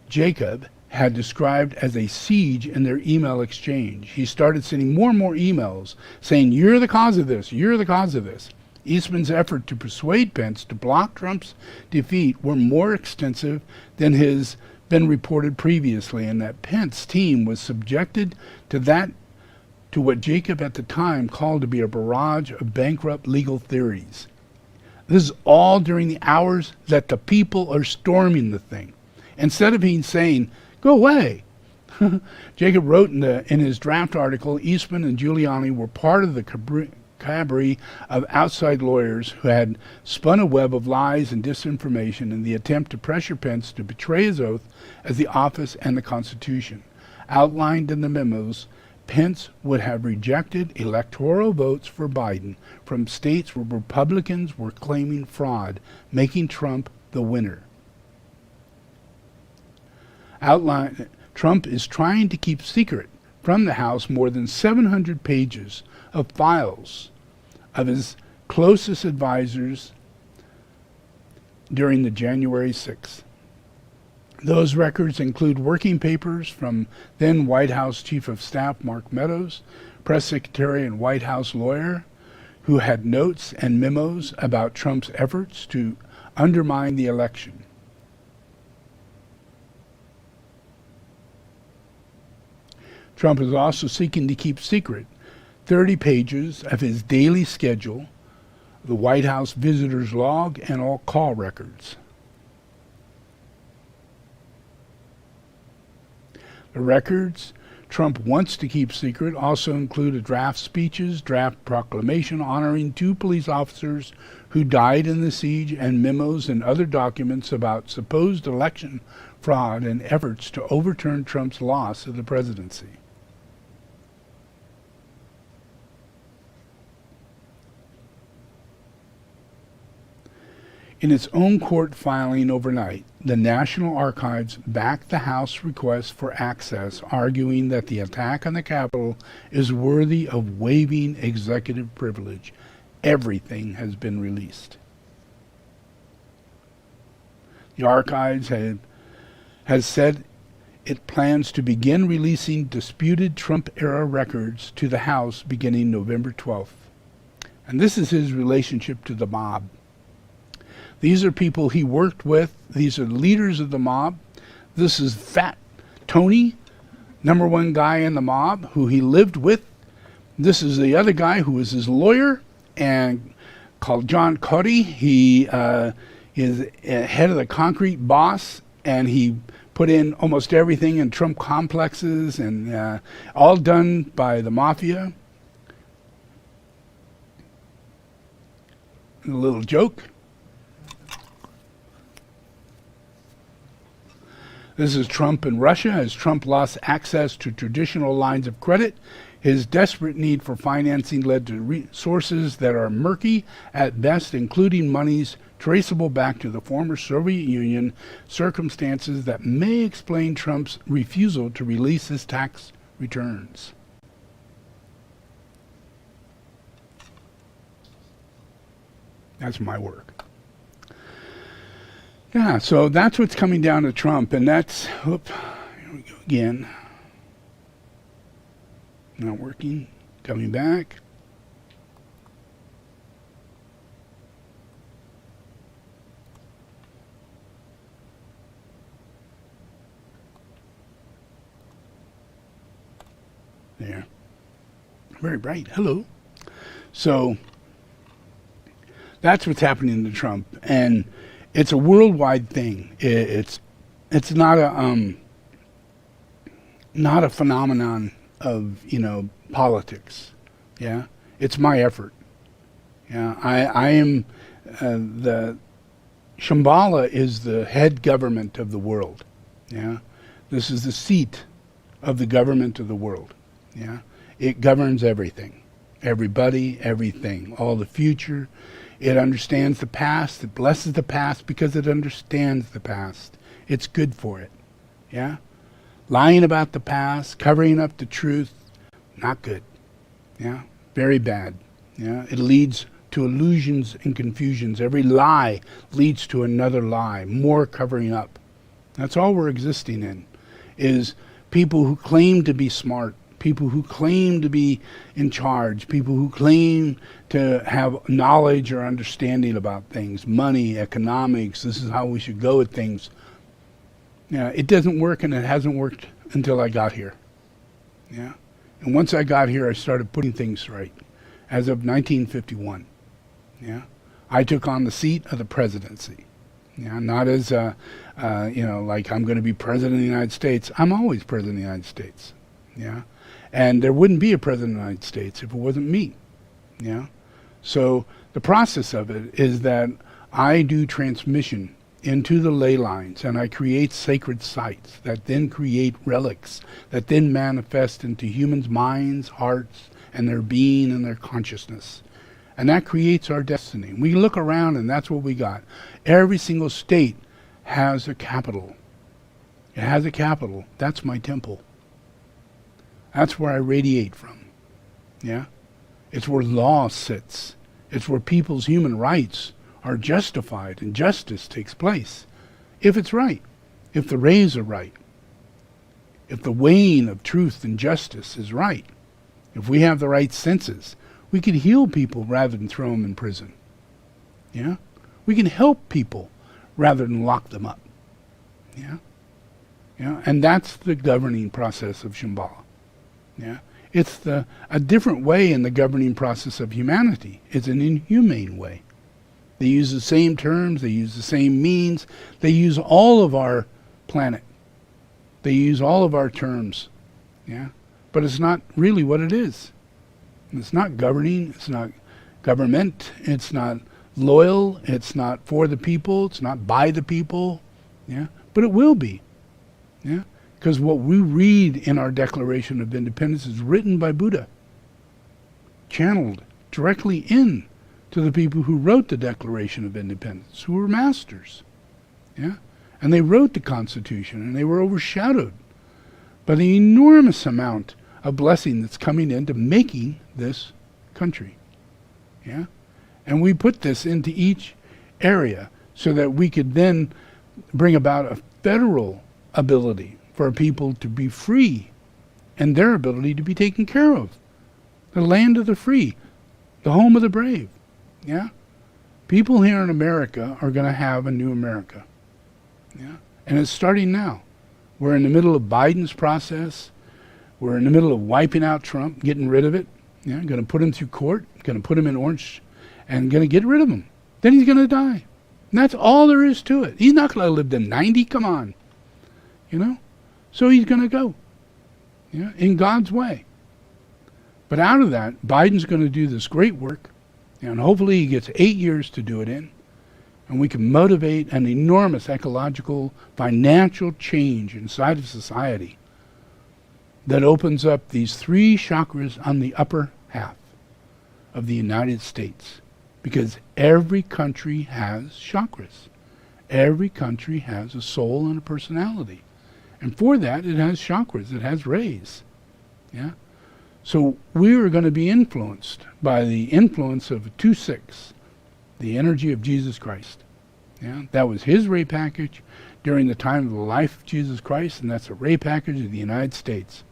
Jacob, had described as a siege in their email exchange. He started sending more and more emails saying, "You're the cause of this, you're the cause of this." Eastman's effort to persuade Pence to block Trump's defeat were more extensive than has been reported previously, and that Pence's team was subjected to what Jacob at the time called to be a barrage of bankrupt legal theories. This is all during the hours that the people are storming the thing. Instead of him saying, "Go away," Jacob wrote in his draft article, Eastman and Giuliani were part of the cabaret of outside lawyers who had spun a web of lies and disinformation in the attempt to pressure Pence to betray his oath as the office and the Constitution. Outlined in the memos, Pence would have rejected electoral votes for Biden from states where Republicans were claiming fraud, making Trump the winner. Trump is trying to keep secret from the House more than 700 pages of files of his closest advisors during the January 6th. Those records include working papers from then White House Chief of Staff Mark Meadows, press secretary and White House lawyer, who had notes and memos about Trump's efforts to undermine the election. Trump is also seeking to keep secret 30 pages of his daily schedule, the White House visitor's log, and all call records. The records Trump wants to keep secret also include a draft speeches, draft proclamation honoring 2 police officers who died in the siege, and memos and other documents about supposed election fraud and efforts to overturn Trump's loss of the presidency. In its own court filing overnight, the National Archives backed the House request for access, arguing that the attack on the Capitol is worthy of waiving executive privilege. Everything has been released. The Archives has said it plans to begin releasing disputed Trump-era records to the House beginning November 12th. And this is his relationship to the mob. These are people he worked with. These are leaders of the mob. This is Fat Tony, #1 guy in the mob, who he lived with. This is the other guy who was his lawyer, and called John Cuddy. He is head of the concrete boss, and he put in almost everything in Trump complexes, and all done by the mafia. A little joke. This is Trump in Russia. As Trump lost access to traditional lines of credit, his desperate need for financing led to resources that are murky at best, including monies traceable back to the former Soviet Union, circumstances that may explain Trump's refusal to release his tax returns. That's my work. Yeah, so that's what's coming down to Trump, and that's, here we go again. Not working, coming back. there. Very bright. Hello. So that's what's happening to Trump, and it's a worldwide thing. It's not a phenomenon of politics. Yeah, it's my effort. Yeah, I am the Shambhala is the head government of the world. Yeah, this is the seat of the government of the world. Yeah, it governs everything, everybody, everything, all the future. It understands the past. It blesses the past because it understands the past. It's good for it. Yeah, lying about the past, covering up the truth, not good. Yeah, very bad. Yeah, it leads to illusions and confusions. Every lie leads to another lie, more covering up. That's all we're existing in, is people who claim to be smart, people who claim to be in charge, people who claim to have knowledge or understanding about things, money, economics, this is how we should go at things. Yeah, it doesn't work, and it hasn't worked until I got here. Yeah, and once I got here, I started putting things right. As of 1951, yeah, I took on the seat of the presidency. Yeah, not as like I'm going to be president of the United States. I'm always president of the United States. Yeah, and there wouldn't be a president of the United States if it wasn't me. Yeah, so the process of it is that I do transmission into the ley lines, and I create sacred sites that then create relics that then manifest into humans' minds, hearts, and their being and their consciousness. And that creates our destiny. We look around, and that's what we got. Every single state has a capital. It has a capital. That's my temple. That's where I radiate from. Yeah? It's where law sits. It's where people's human rights are justified and justice takes place. If it's right. If the rays are right. If the weighing of truth and justice is right. If we have the right senses, we can heal people rather than throw them in prison. Yeah? We can help people rather than lock them up. Yeah? Yeah? And that's the governing process of Shambhala. Yeah? It's a different way in the governing process of humanity. It's an inhumane way. They use the same terms, they use the same means, they use all of our planet. They use all of our terms. Yeah? But it's not really what it is. It's not governing, it's not government, it's not loyal, it's not for the people, it's not by the people. Yeah? But it will be. Yeah? Because what we read in our Declaration of Independence is written by Buddha, channeled directly in to the people who wrote the Declaration of Independence, who were masters. Yeah? And they wrote the Constitution, and they were overshadowed by the enormous amount of blessing that's coming into making this country. Yeah? And we put this into each area so that we could then bring about a federal ability for people to be free and their ability to be taken care of. The land of the free, the home of the brave. Yeah? People here in America are going to have a new America. Yeah? And it's starting now. We're in the middle of Biden's process. We're in the middle of wiping out Trump, getting rid of it. Yeah? Going to put him through court, going to put him in orange, and going to get rid of him. Then he's going to die. And that's all there is to it. He's not going to live to 90. Come on. You know? So he's going to go. Yeah? In God's way. But out of that, Biden's going to do this great work. And hopefully he gets 8 years to do it in. And we can motivate an enormous ecological, financial change inside of society that opens up these 3 chakras on the upper half of the United States. Because every country has chakras. Every country has a soul and a personality. And for that, it has chakras. It has rays. Yeah? So we are going to be influenced by the influence of 2-6, the energy of Jesus Christ. Yeah? That was his ray package during the time of the life of Jesus Christ, and that's a ray package of the United States.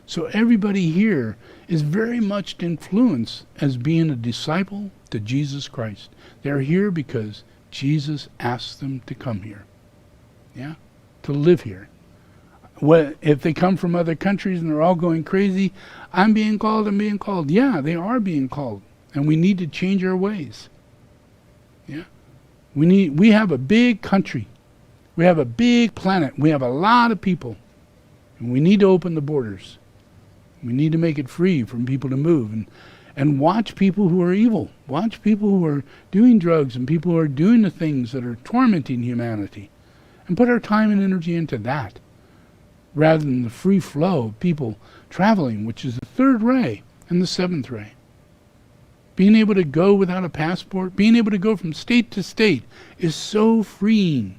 So everybody here is very much influenced as being a disciple to Jesus Christ. They're here because Jesus asked them to come here. Yeah? To live here. if they come from other countries and they're all going crazy, I'm being called, I'm being called. Yeah, they are being called. And we need to change our ways. Yeah. We have a big country. We have a big planet. We have a lot of people. And we need to open the borders. We need to make it free from people to move. And watch people who are evil. Watch people who are doing drugs and people who are doing the things that are tormenting humanity. And put our time and energy into that, rather than the free flow of people traveling, which is the third ray and the seventh ray. Being able to go without a passport, being able to go from state to state is so freeing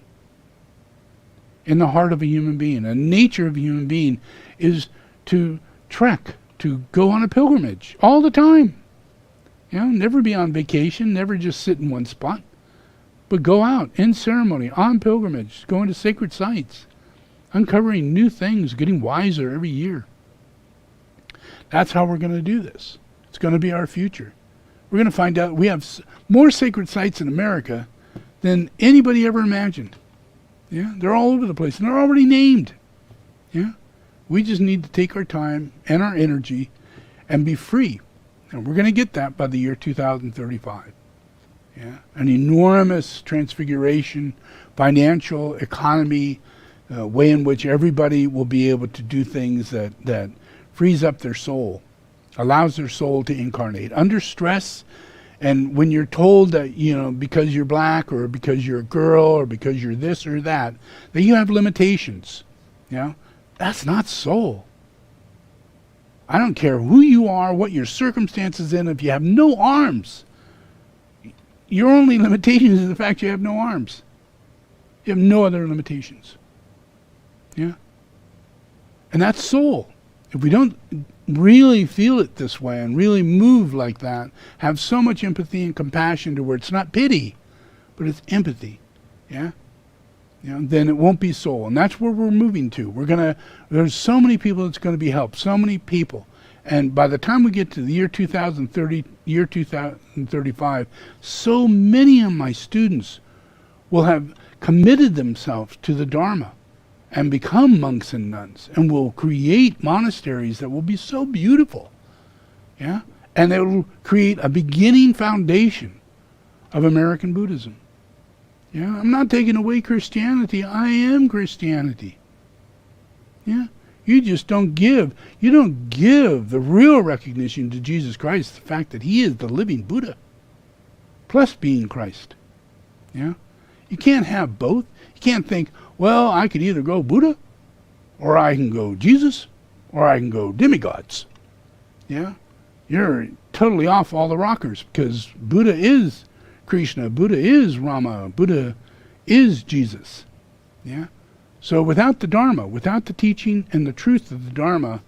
in the heart of a human being. The nature of a human being is to trek, to go on a pilgrimage all the time. You know, never be on vacation, never just sit in one spot, but go out in ceremony, on pilgrimage, going to sacred sites, uncovering new things, getting wiser every year. That's how we're going to do this. It's going to be our future. We're going to find out we have more sacred sites in America than anybody ever imagined. Yeah, they're all over the place, and they're already named. Yeah, we just need to take our time and our energy and be free. And we're going to get that by the year 2035. Yeah, an enormous transfiguration, financial, economy, way in which everybody will be able to do things that frees up their soul, allows their soul to incarnate under stress. And when you're told that, because you're black or because you're a girl or because you're this or that you have limitations, that's not soul. I don't care who you are, what your circumstances in. If you have no arms, your only limitation is the fact you have no arms. You have no other limitations. Yeah? And that's soul. If we don't really feel it this way and really move like that, have so much empathy and compassion to where it's not pity, but it's empathy, then it won't be soul. And that's where we're moving to. There's so many people that's going to be helped, so many people. And by the time we get to the year 2030, year 2035, so many of my students will have committed themselves to the Dharma and become monks and nuns, and will create monasteries that will be so beautiful, and it will create a beginning foundation of American Buddhism. I'm not taking away Christianity. I am Christianity. You just don't give. You don't give the real recognition to Jesus Christ, the fact that he is the living Buddha, plus being Christ. You can't have both. You can't think, well, I could either go Buddha, or I can go Jesus, or I can go demigods. You're totally off all the rockers, because Buddha is Krishna, Buddha is Rama, Buddha is Jesus. So without the Dharma, without the teaching and the truth of the Dharma,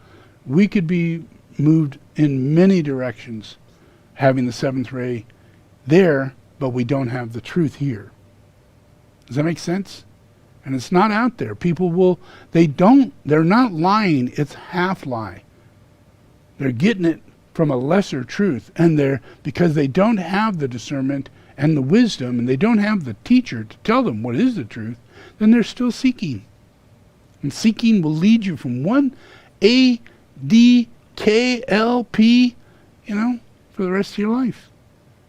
we could be moved in many directions, having the seventh ray there, but we don't have the truth here. Does that make sense? And it's not out there. People they're not lying, it's half lie. They're getting it from a lesser truth, and because they don't have the discernment and the wisdom, and they don't have the teacher to tell them what is the truth, then they're still seeking. And seeking will lead you from one ADKLP, for the rest of your life.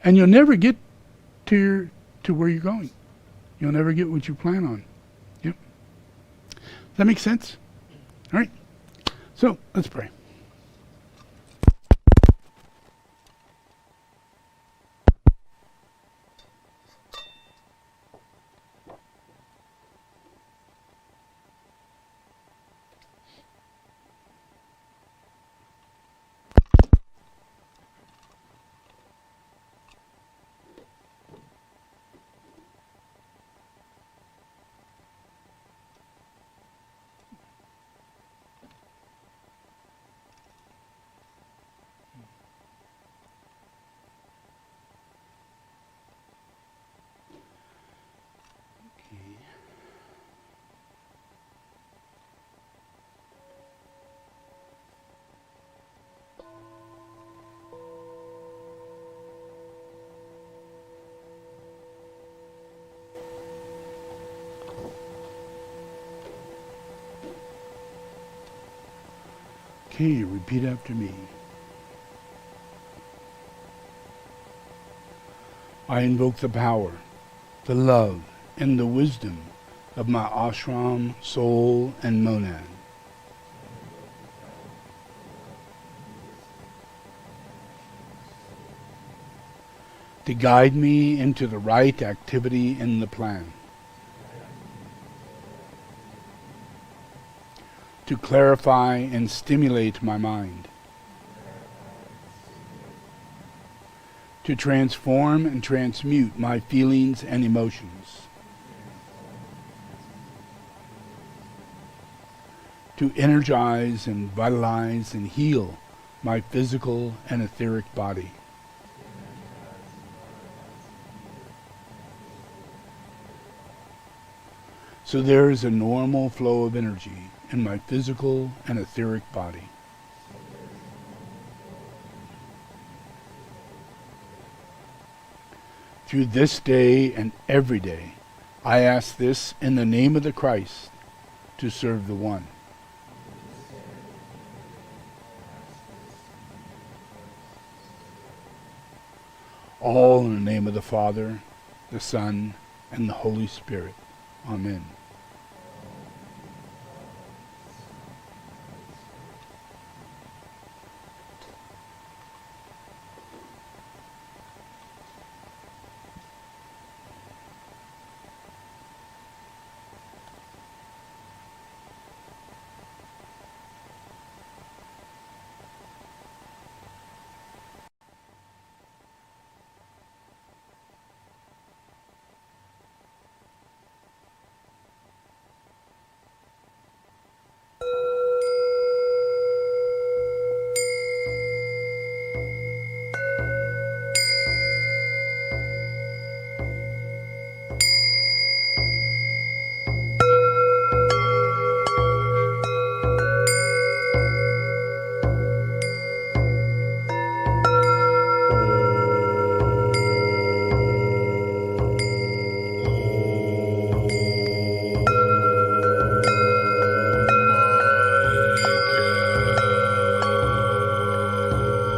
And you'll never get to where you're going. You'll never get what you plan on. Yep. Does that make sense? All right. So let's pray. Okay, repeat after me. I invoke the power, the love, and the wisdom of my ashram, soul, and monad. To guide me into the right activity in the plan. To clarify and stimulate my mind. To transform and transmute my feelings and emotions. To energize and vitalize and heal my physical and etheric body. So there is a normal flow of energy in my physical and etheric body. Through this day and every day, I ask this in the name of the Christ to serve the One. All in the name of the Father, the Son, and the Holy Spirit. Amen.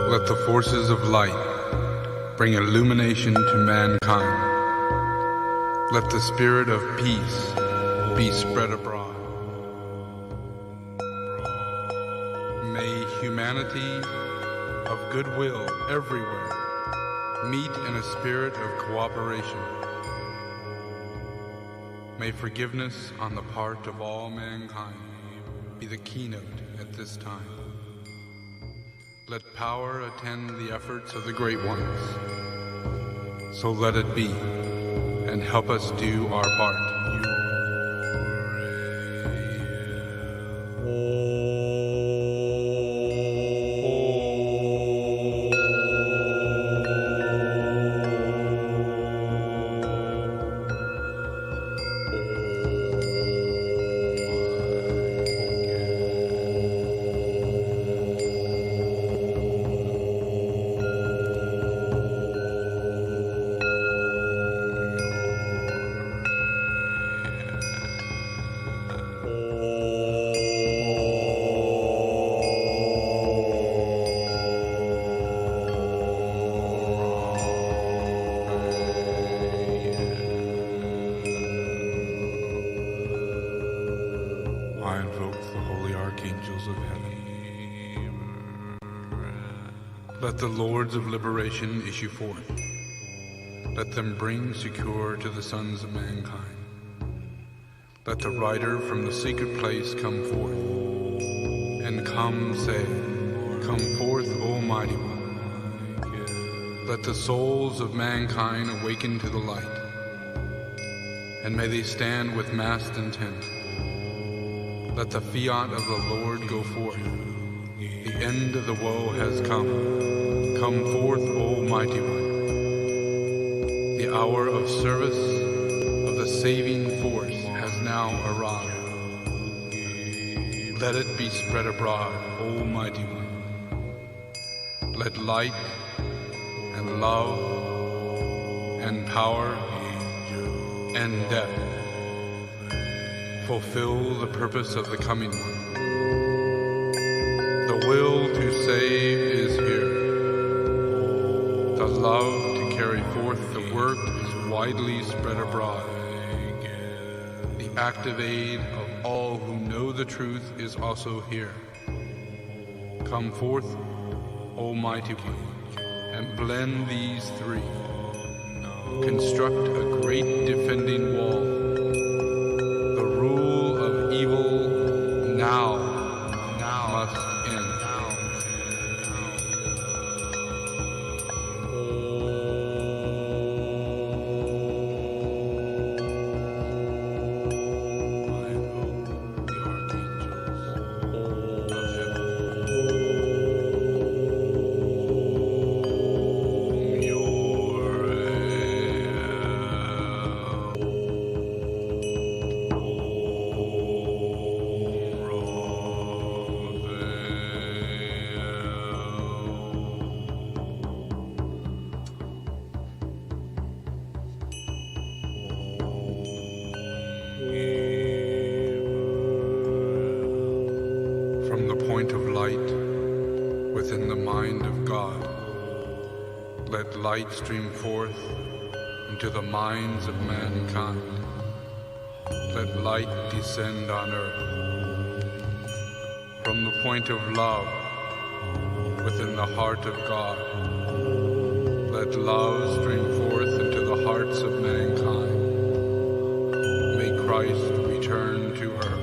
Let the forces of light bring illumination to mankind. Let the spirit of peace be spread abroad. May humanity of goodwill everywhere meet in a spirit of cooperation. May forgiveness on the part of all mankind be the keynote at this time. Let power attend the efforts of the great ones. So let it be, and help us do our part. I invoke the holy archangels of heaven. Let the lords of liberation issue forth. Let them bring succor to the sons of mankind. Let the rider from the sacred place come forth, and come say, "Come forth, O mighty one." Let the souls of mankind awaken to the light, and may they stand with massed intent. Let the fiat of the Lord go forth. The end of the woe has come. Come forth, O mighty one. The hour of service of the saving force has now arrived. Let it be spread abroad, O mighty one. Let light and love and power and death fulfill the purpose of the coming one. The will save is here. The love to carry forth the work is widely spread abroad. The active aid of all who know the truth is also here. Come forth, Almighty One, and blend these three. Construct a great defending wall. The rule of evil now must end. From the point of light within the mind of God, let light stream forth into the minds of mankind. Let light descend on earth. From the point of love within the heart of God, let love stream forth into the hearts of mankind. May Christ return to earth.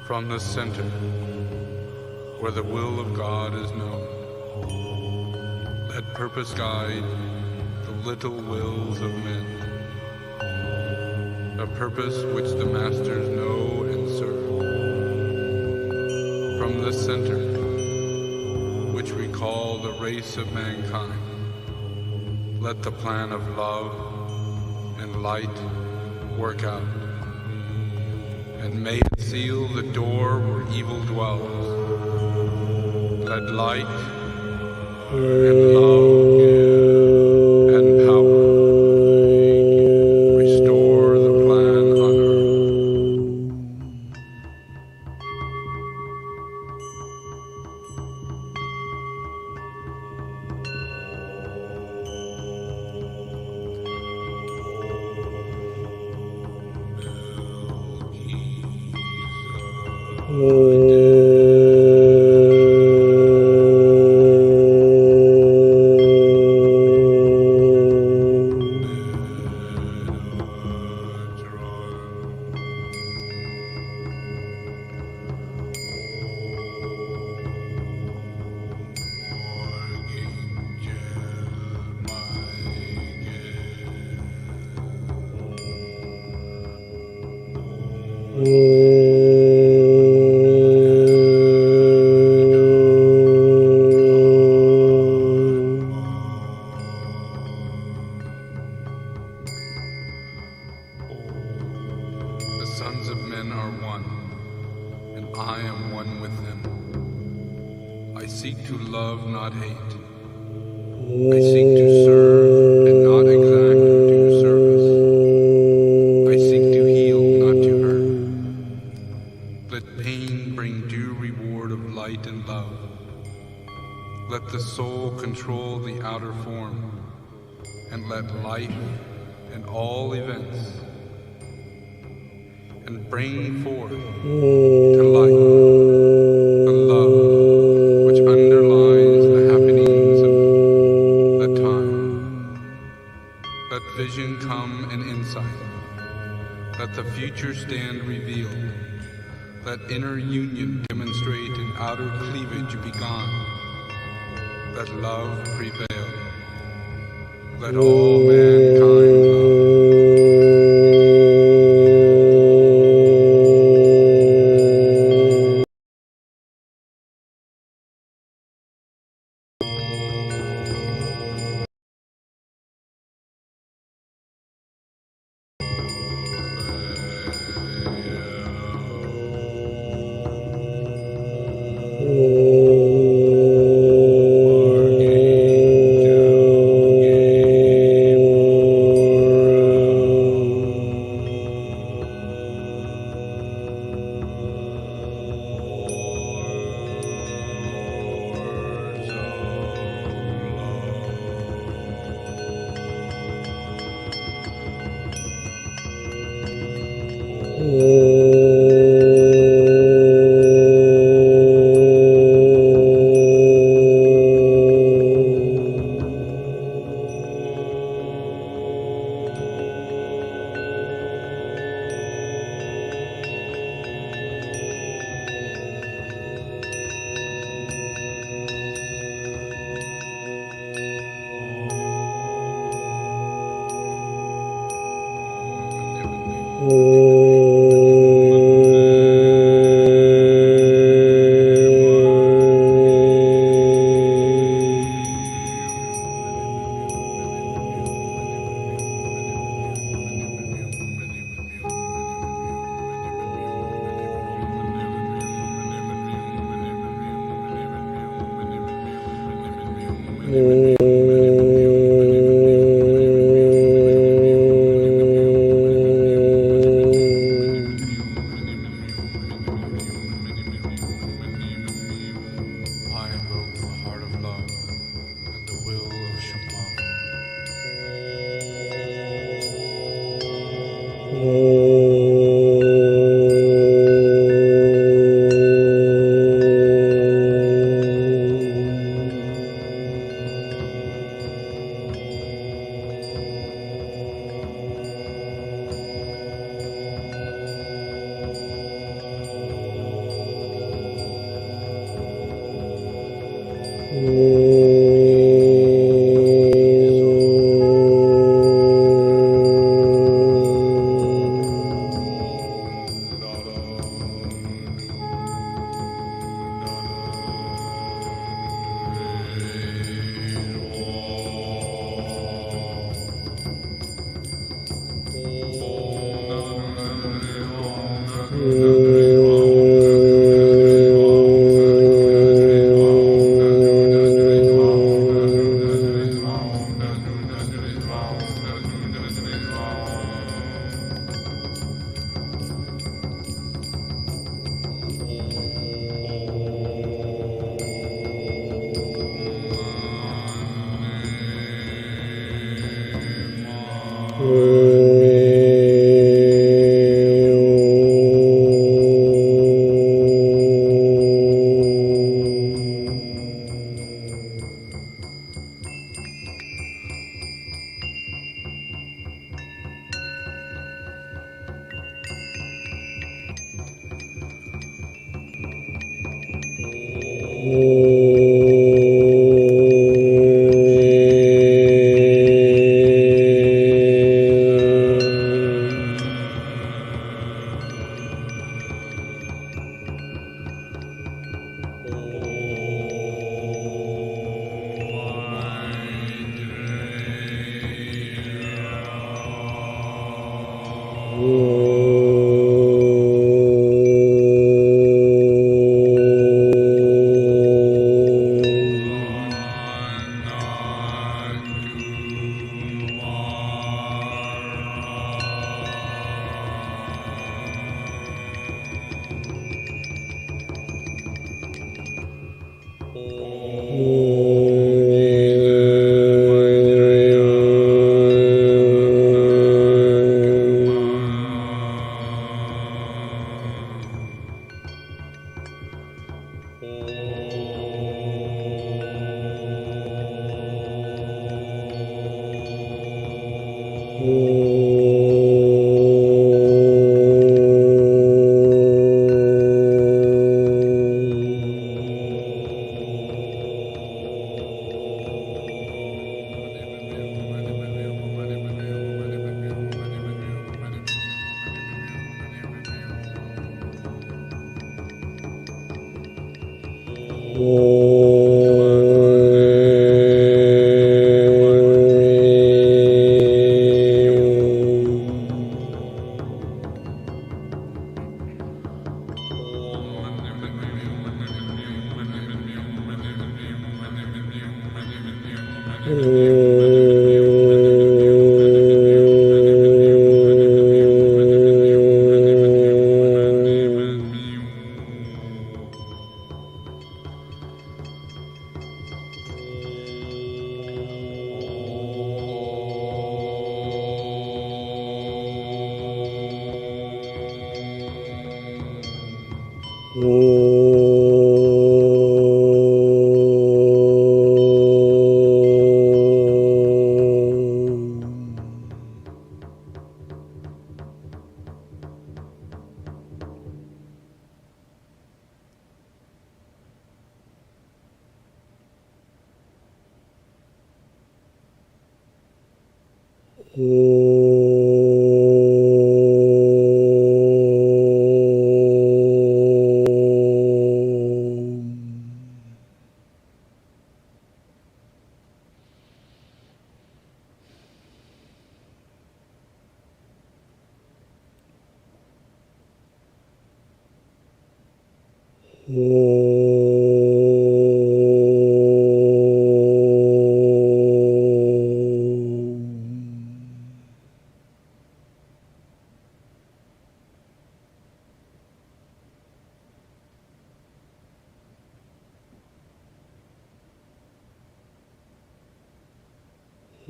From the center, where the will of God is known, let purpose guide the little wills of men, a purpose which the masters know and serve. From the center, which we call the race of mankind, let the plan of love and light work out. And may it seal the door where evil dwells. Let light and love and power restore the plan on The sons of men are one, and I am one with them. I seek to love, not hate. I seek to serve and not exact due service. I seek to heal, not to hurt. Let pain bring due reward of light and love. Let the soul control the outer form, and let life and all events and bring forth to light the love which underlies the happenings of the time. Let vision come and insight. Let the future stand revealed. Let inner union demonstrate and outer cleavage be gone. Let love prevail. Let all mankind love. invoke the heart of love and the will of Shambhala.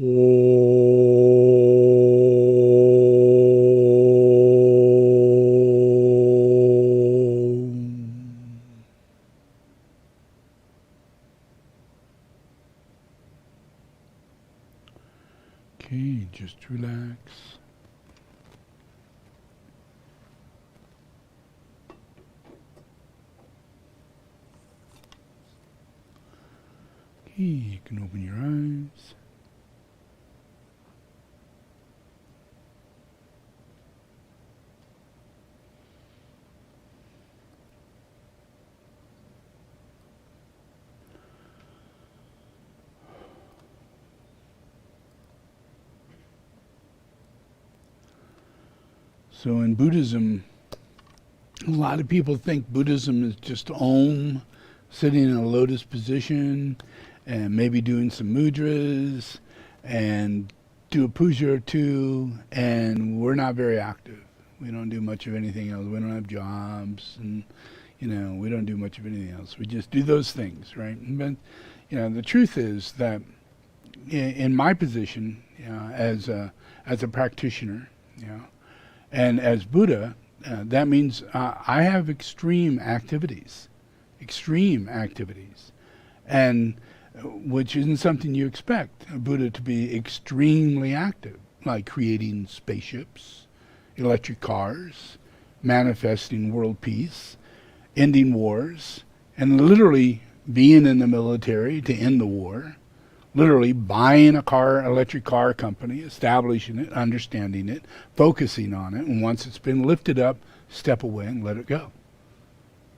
Okay, just relax. Okay, you can open your eyes. So in Buddhism, a lot of people think Buddhism is just Om, sitting in a lotus position, and maybe doing some mudras, and do a puja or two, and we're not very active. We don't do much of anything else. We don't have jobs, and we don't do much of anything else. We just do those things, right? But the truth is that in my position, as a practitioner, and as Buddha, that means I have extreme activities, and which isn't something you expect a Buddha to be extremely active, like creating spaceships, electric cars, manifesting world peace, ending wars, and literally being in the military to end the war, literally buying electric car company, establishing it, understanding it, focusing on it, and once it's been lifted up, step away and let it go.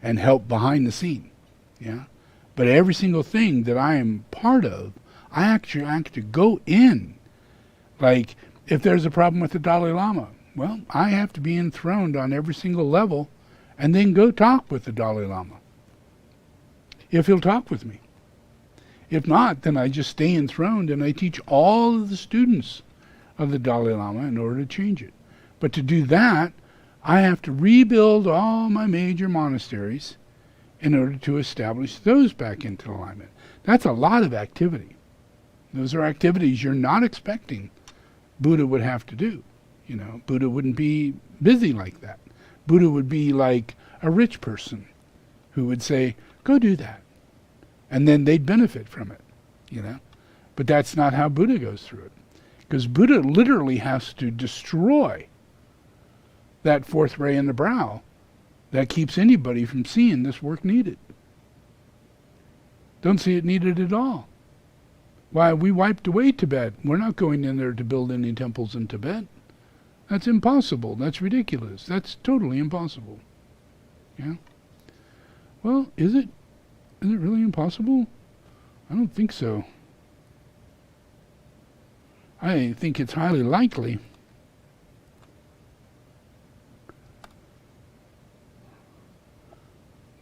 And help behind the scene. Yeah? But every single thing that I am part of, I actually have to go in. Like, if there's a problem with the Dalai Lama, well, I have to be enthroned on every single level and then go talk with the Dalai Lama. If he'll talk with me. If not, then I just stay enthroned and I teach all of the students of the Dalai Lama in order to change it. But to do that, I have to rebuild all my major monasteries in order to establish those back into alignment. That's a lot of activity. Those are activities you're not expecting Buddha would have to do. Buddha wouldn't be busy like that. Buddha would be like a rich person who would say, go do that. And then they'd benefit from it, But that's not how Buddha goes through it. Because Buddha literally has to destroy that fourth ray in the brow that keeps anybody from seeing this work needed. Don't see it needed at all. Why, we wiped away Tibet. We're not going in there to build any temples in Tibet. That's impossible. That's ridiculous. That's totally impossible. Yeah? Well, is it? Is it really impossible? I don't think so. I think it's highly likely.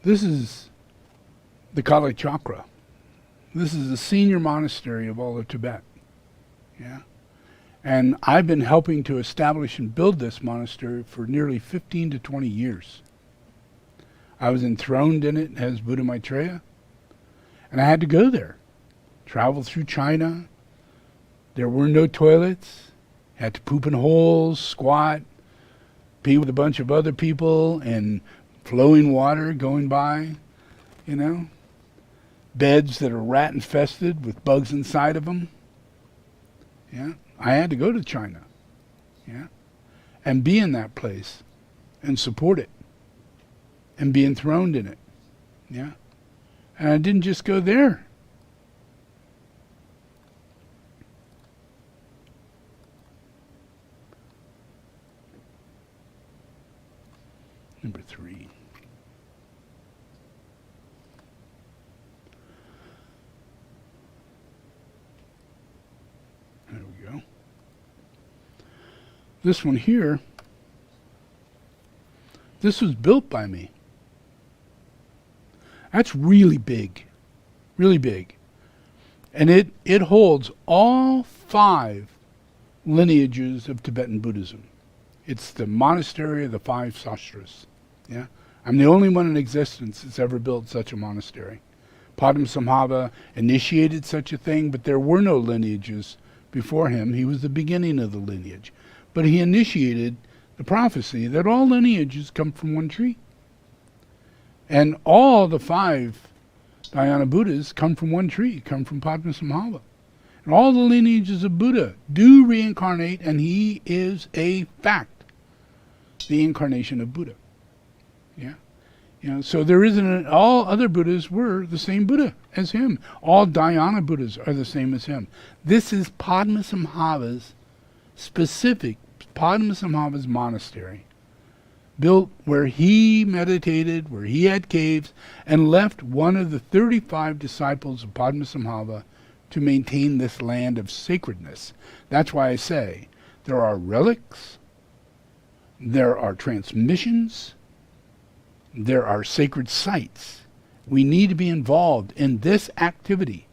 This is the Kali Chakra. This is the senior monastery of all of Tibet. Yeah? And I've been helping to establish and build this monastery for nearly 15 to 20 years. I was enthroned in it as Buddha Maitreya. And I had to go there, travel through China. There were no toilets. Had to poop in holes, squat, pee with a bunch of other people, and flowing water going by, Beds that are rat infested with bugs inside of them. Yeah, I had to go to China. Yeah, and be in that place and support it and be enthroned in it. Yeah. And I didn't just go there. Number 3. There we go. This one here, this was built by me. That's really big. Really big. And it holds all 5 lineages of Tibetan Buddhism. It's the monastery of the 5 sastras. Yeah? I'm the only one in existence that's ever built such a monastery. Padmasambhava initiated such a thing, but there were no lineages before him. He was the beginning of the lineage. But he initiated the prophecy that all lineages come from one tree. And all the 5 Dhyana Buddhas come from one tree, come from Padmasambhava. And all the lineages of Buddha do reincarnate, and he is a fact, the incarnation of Buddha. Yeah. So there isn't all other Buddhas were the same Buddha as him. All Dhyana Buddhas are the same as him. This is Padmasambhava's specific, Padmasambhava's monastery, built where he meditated, where he had caves, and left one of the 35 disciples of Padmasambhava to maintain this land of sacredness. That's why I say there are relics, there are transmissions, there are sacred sites. We need to be involved in this activity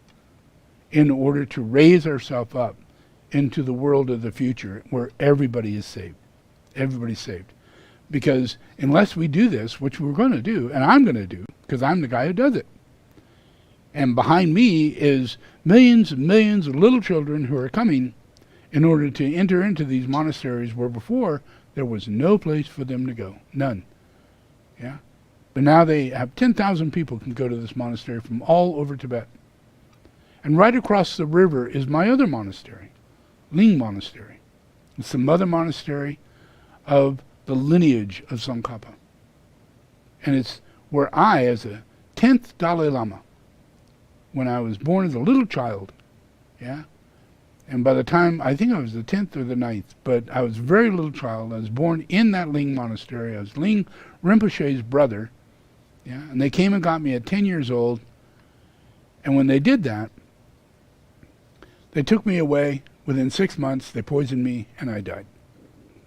in order to raise ourselves up into the world of the future where everybody is saved. Everybody's saved. Because unless we do this, which we're going to do, and I'm going to do, because I'm the guy who does it. And behind me is millions and millions of little children who are coming in order to enter into these monasteries where before there was no place for them to go. None. Yeah? But now they have 10,000 people can go to this monastery from all over Tibet. And right across the river is my other monastery, Ling Monastery. It's the mother monastery of the lineage of Tsongkhapa. And it's where I, as a 10th Dalai Lama, when I was born as a little child, yeah, and by the time, I think I was the 10th or the 9th, but I was a very little child. I was born in that Ling Monastery. I was Ling Rinpoche's brother, yeah, and they came and got me at 10 years old. And when they did that, they took me away. Within 6 months, they poisoned me, and I died.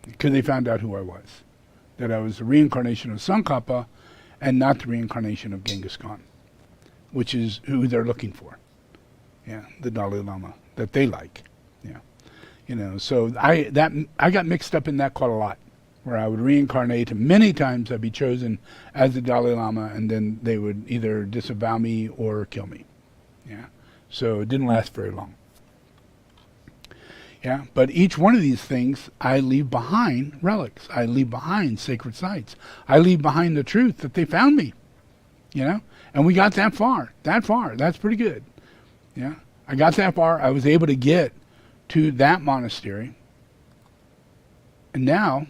Because they found out who I was. That I was the reincarnation of Tsongkhapa and not the reincarnation of Genghis Khan, which is who they're looking for. Yeah, the Dalai Lama that they like. Yeah. So I got mixed up in that quite a lot, where I would reincarnate, and many times I'd be chosen as the Dalai Lama, and then they would either disavow me or kill me. Yeah. So it didn't last very long. Yeah, but each one of these things, I leave behind relics. I leave behind sacred sites. I leave behind the truth that they found me, And we got that far. That's pretty good. Yeah, I got that far. I was able to get to that monastery. And now,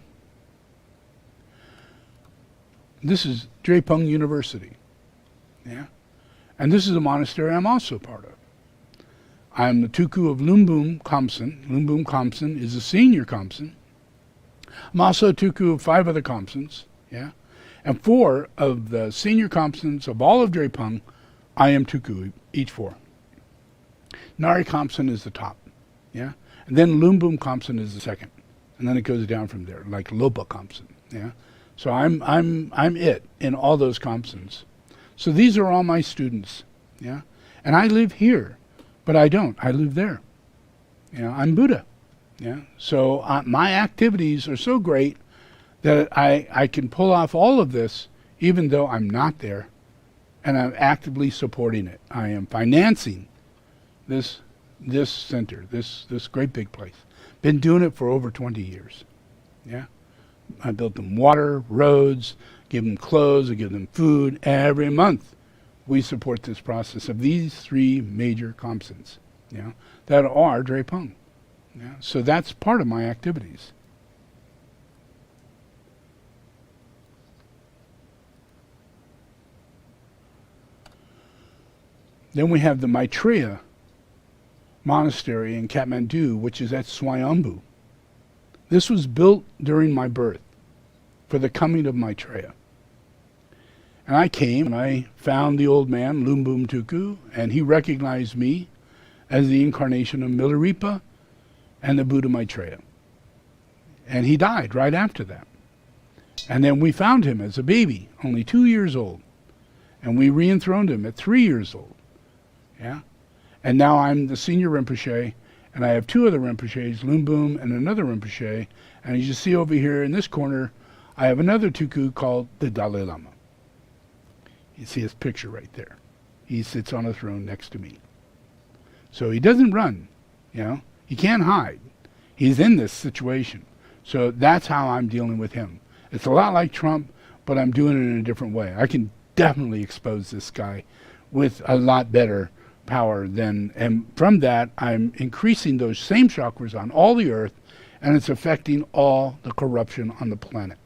this is Drepung University. Yeah, and this is a monastery I'm also part of. I'm the Tuku of Lumbum Khamsen. Lumbum Khamsen is a senior Khamsen. I'm also a Tuku of 5 other Khamsens, yeah? And 4 of the senior Khamsens of all of Drepung, I am Tuku, each 4. Nari Khamsen is the top, yeah? And then Lumbum Khamsen is the second. And then it goes down from there, like Lopa Khamsen, yeah? So I'm it in all those Khamsens. So these are all my students, yeah? And I live here. But I don't. I live there. I'm Buddha. Yeah. So my activities are so great that I can pull off all of this even though I'm not there, and I'm actively supporting it. I am financing this center, this great big place. Been doing it for over 20 years. Yeah. I built them water, roads, give them clothes, I give them food every month. We support this process of these 3 major Khamsens, that are Drepung. Yeah? So that's part of my activities. Then we have the Maitreya monastery in Kathmandu, which is at Swayambhu. This was built during my birth for the coming of Maitreya. And I came and I found the old man, Lumbum Tuku, and he recognized me as the incarnation of Milarepa and the Buddha Maitreya. And he died right after that. And then we found him as a baby, only 2 years old. And we re-enthroned him at 3 years old. Yeah? And now I'm the senior Rinpoche, and I have 2 other Rinpoches, Lumbum and another Rinpoche. And as you see over here in this corner, I have another Tuku called the Dalai Lama. You see his picture right there. He sits on a throne next to me. So he doesn't run, He can't hide. He's in this situation. So that's how I'm dealing with him. It's a lot like Trump, but I'm doing it in a different way. I can definitely expose this guy with a lot better power than, and from that, I'm increasing those same chakras on all the earth, and it's affecting all the corruption on the planet.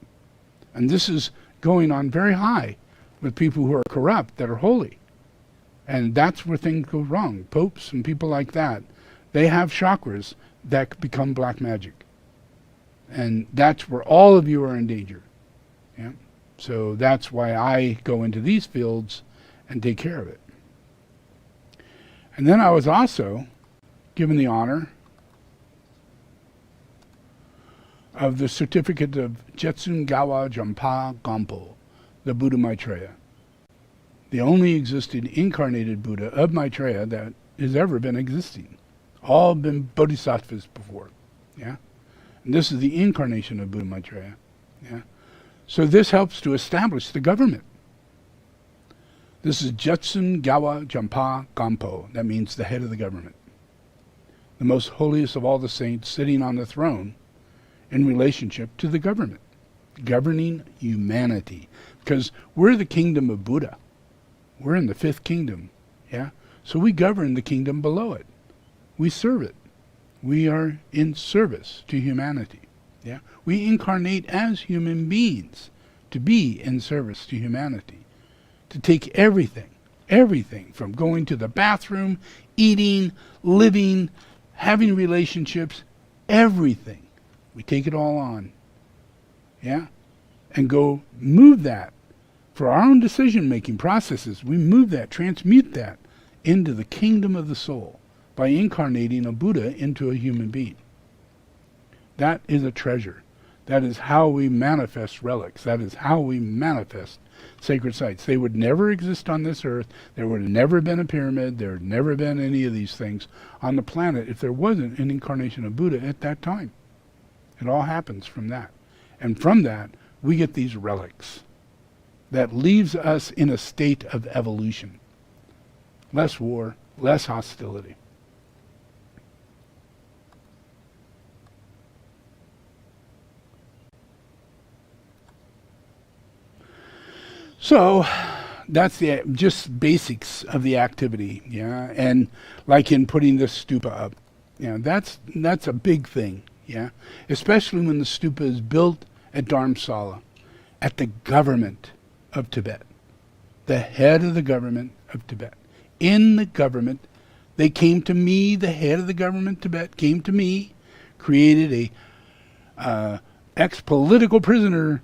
And this is going on very high with people who are corrupt that are holy. And that's where things go wrong. Popes and people like that, they have chakras that become black magic. And that's where all of you are in danger. Yeah? So that's why I go into these fields and take care of it. And then I was also given the honor of the certificate of Jetsun Gawa Jampa Gampo, the Buddha Maitreya, the only existing incarnated Buddha of Maitreya that has ever been existing. All been bodhisattvas before. Yeah? And this is the incarnation of Buddha Maitreya. Yeah? So this helps to establish the government. This is Jetsun Gawa Jampa Gampo. That means the head of the government. The most holiest of all the saints sitting on the throne in relationship to the government. Governing humanity. Because we're the kingdom of Buddha. We're in the fifth kingdom. Yeah? So we govern the kingdom below it. We serve it. We are in service to humanity. Yeah? We incarnate as human beings to be in service to humanity. To take everything from going to the bathroom, eating, living, having relationships, everything. We take it all on. Yeah? And go move that for our own decision-making processes. We move that, transmute that into the kingdom of the soul by incarnating a Buddha into a human being. That is a treasure. That is how we manifest relics. That is how we manifest sacred sites. They would never exist on this earth. There would have never been a pyramid. There would never been any of these things on the planet if there wasn't an incarnation of Buddha at that time. It all happens from that. And from that, we get these relics that leaves us in a state of evolution. Less war, less hostility. So that's the just basics of the activity, yeah. And like in putting this stupa up, that's a big thing, yeah. Especially when the stupa is built at Dharamsala, at the government of Tibet, the head of the government of Tibet. In the government, they came to me. The head of the government of Tibet came to me, created a ex-political prisoner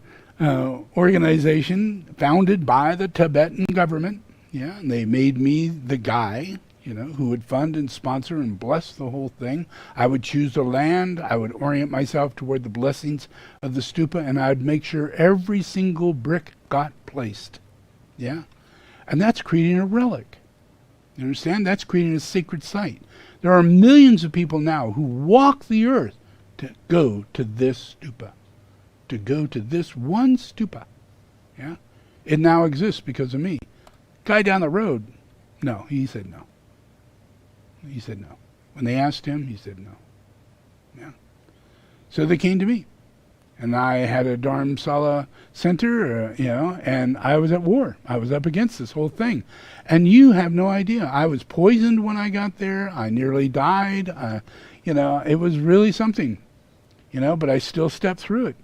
organization founded by the Tibetan government. Yeah, and they made me the guy, who would fund and sponsor and bless the whole thing. I would choose the land. I would orient myself toward the blessings of the stupa, and I'd make sure every single brick got placed. Yeah, and that's creating a relic. You understand? That's creating a sacred site. There are millions of people now who walk the earth to go to this stupa. To go to this one stupa. Yeah? It now exists because of me. Guy down the road, no, he said no. He said no. When they asked him, he said no. Yeah. So they came to me. And I had a Dharamsala center, and I was at war. I was up against this whole thing. And you have no idea. I was poisoned when I got there. I nearly died. It was really something. But I still stepped through it.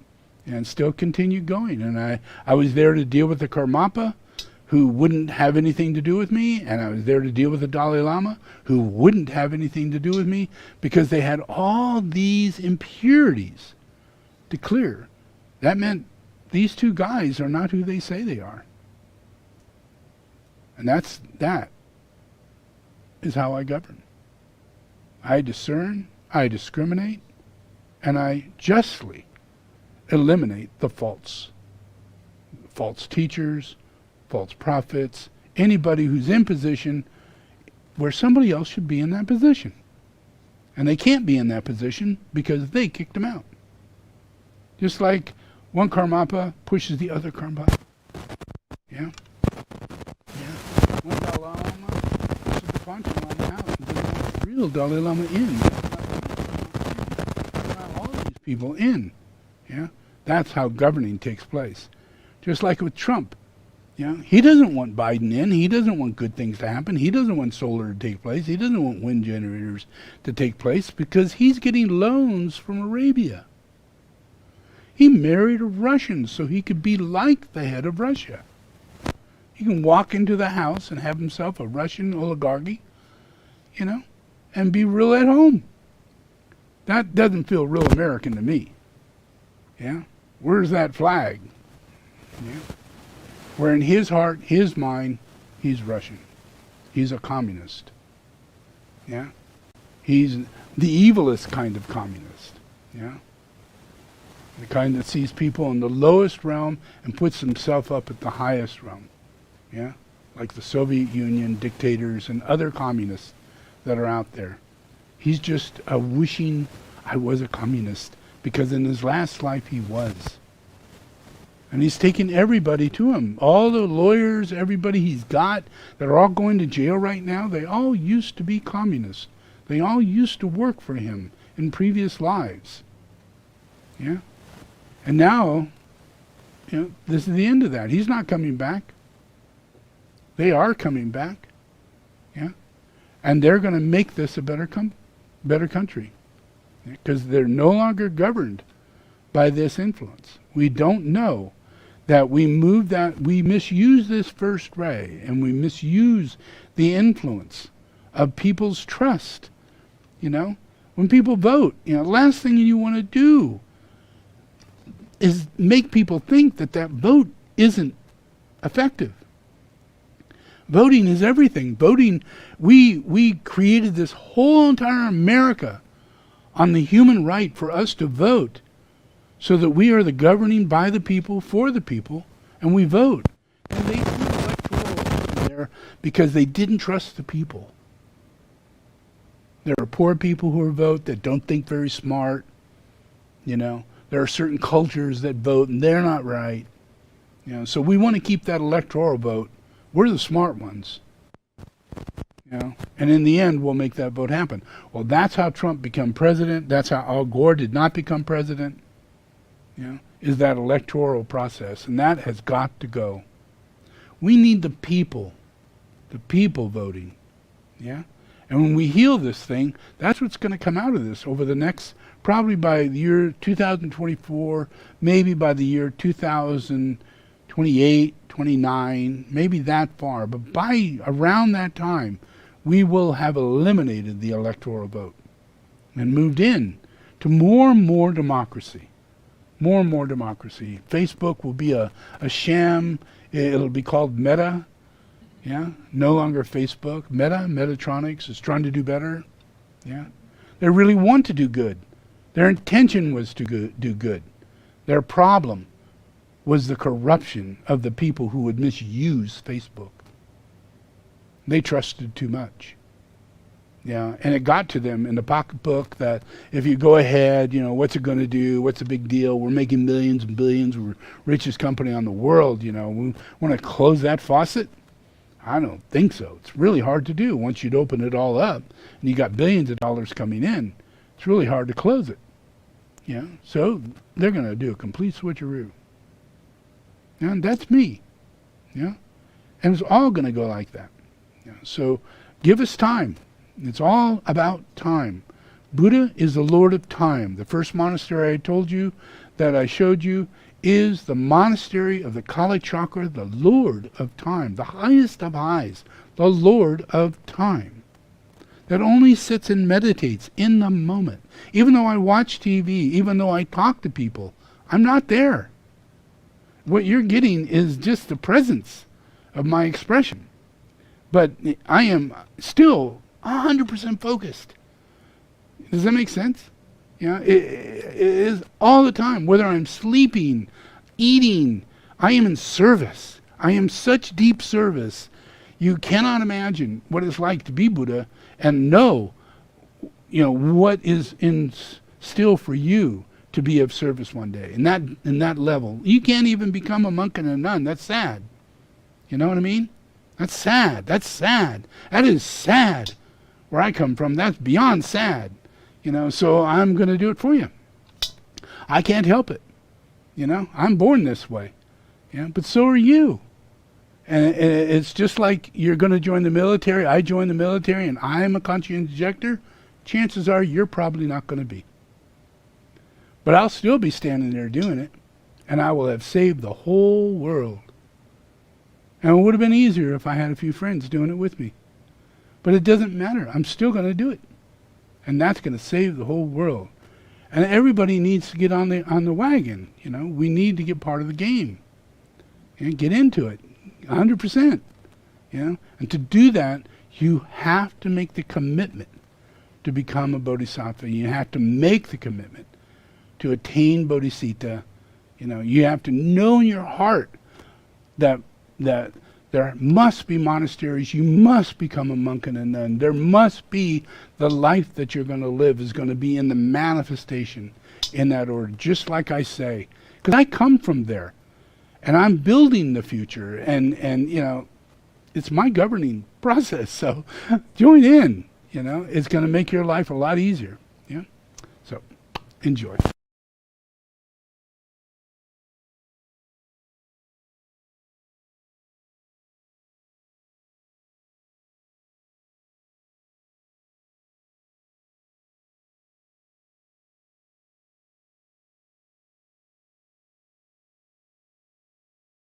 And still continued going. And I was there to deal with the Karmapa, who wouldn't have anything to do with me, and I was there to deal with the Dalai Lama, who wouldn't have anything to do with me, because they had all these impurities to clear. That meant these two guys are not who they say they are. And that is how I govern. I discern, I discriminate, and I justly eliminate the false teachers, false prophets, anybody who's in position where somebody else should be in that position. And they can't be in that position because they kicked them out. Just like one Karmapa pushes the other Karmapa. Yeah? Yeah. One Dalai Lama pushes the Pancha Lama out and doesn't want the real Dalai Lama in. people in. Yeah, that's how governing takes place. Just like with Trump. Yeah, he doesn't want Biden in. He doesn't want good things to happen. He doesn't want solar to take place. He doesn't want wind generators to take place because he's getting loans from Arabia. He married a Russian so he could be like the head of Russia. He can walk into the house and have himself a Russian oligarchy, and be real at home. That doesn't feel real American to me. Yeah? Where's that flag? Yeah? Where in his heart, his mind, he's Russian. He's a communist. Yeah? He's the evilest kind of communist. Yeah? The kind that sees people in the lowest realm and puts himself up at the highest realm. Yeah? Like the Soviet Union dictators and other communists that are out there. He's just wishing I was a communist, because in his last life he was. And he's taken everybody to him. All the lawyers, everybody he's got, they're all going to jail right now. They all used to be communists. They all used to work for him in previous lives. Yeah? And now, this is the end of that. He's not coming back. They are coming back. Yeah? And they're going to make this a better country. Because they're no longer governed by this influence. We don't know that we misuse this first ray, and we misuse the influence of people's trust. When people vote, the last thing you want to do is make people think that vote isn't effective. Voting is everything. Voting, we created this whole entire America on the human right for us to vote, so that we are the governing by the people, for the people, and we vote. And they threw electoral in there because they didn't trust the people. There are poor people who vote that don't think very smart. There are certain cultures that vote and they're not right. So we want to keep that electoral vote. We're the smart ones. And in the end, we'll make that vote happen. Well, that's how Trump became president. That's how Al Gore did not become president. Is that electoral process. And that has got to go. We need the people voting. Yeah? And when we heal this thing, that's what's going to come out of this over the next, probably by the year 2024, maybe by the year 2028, 29, maybe that far. But by around that time, we will have eliminated the electoral vote and moved in to more and more democracy. More and more democracy. Facebook will be a sham. It'll be called Meta. Yeah, no longer Facebook. Metatronics is trying to do better. Yeah, they really want to do good. Their intention was to do good. Their problem was the corruption of the people who would misuse Facebook. They trusted too much. Yeah, and it got to them in the pocketbook that if you go ahead, what's it going to do? What's the big deal? We're making millions and billions. We're richest company on the world. We want to close that faucet? I don't think so. It's really hard to do once you'd open it all up and you got billions of dollars coming in. It's really hard to close it. Yeah, so they're going to do a complete switcheroo. And that's me. Yeah, and it's all going to go like that. Yeah, so give us time. It's all about time. Buddha is the Lord of time. The first monastery I told you, that I showed you, is the monastery of the Kali Chakra, the Lord of time, the highest of highs, the Lord of time, that only sits and meditates in the moment. Even though I watch TV, even though I talk to people, I'm not there. What you're getting is just the presence of my expression. But I am still 100% focused. Does that make sense? It is all the time. Whether I'm sleeping, eating, I am in service. I am such deep service. You cannot imagine what it's like to be Buddha and know, what is in still for you to be of service one day. In that level, you can't even become a monk and a nun. That's sad. You know what I mean? That's sad. That's sad. That is sad. Where I come from, that's beyond sad. So I'm going to do it for you. I can't help it. I'm born this way. But so are you. And it's just like you're going to join the military. I joined the military and I'm a conscientious objector. Chances are you're probably not going to be. But I'll still be standing there doing it. And I will have saved the whole world. And it would have been easier if I had a few friends doing it with me. But it doesn't matter. I'm still going to do it. And that's going to save the whole world. And everybody needs to get on the wagon. We need to get part of the game. And get into it. 100%. And to do that, you have to make the commitment to become a bodhisattva. You have to make the commitment to attain boddhicitta. You have to know in your heart that there must be monasteries. You must become a monk and a nun. There must be the life that you're going to live is going to be in the manifestation in that order, just like I say. Because I come from there. And I'm building the future. And it's my governing process. So join in. It's going to make your life a lot easier. So enjoy.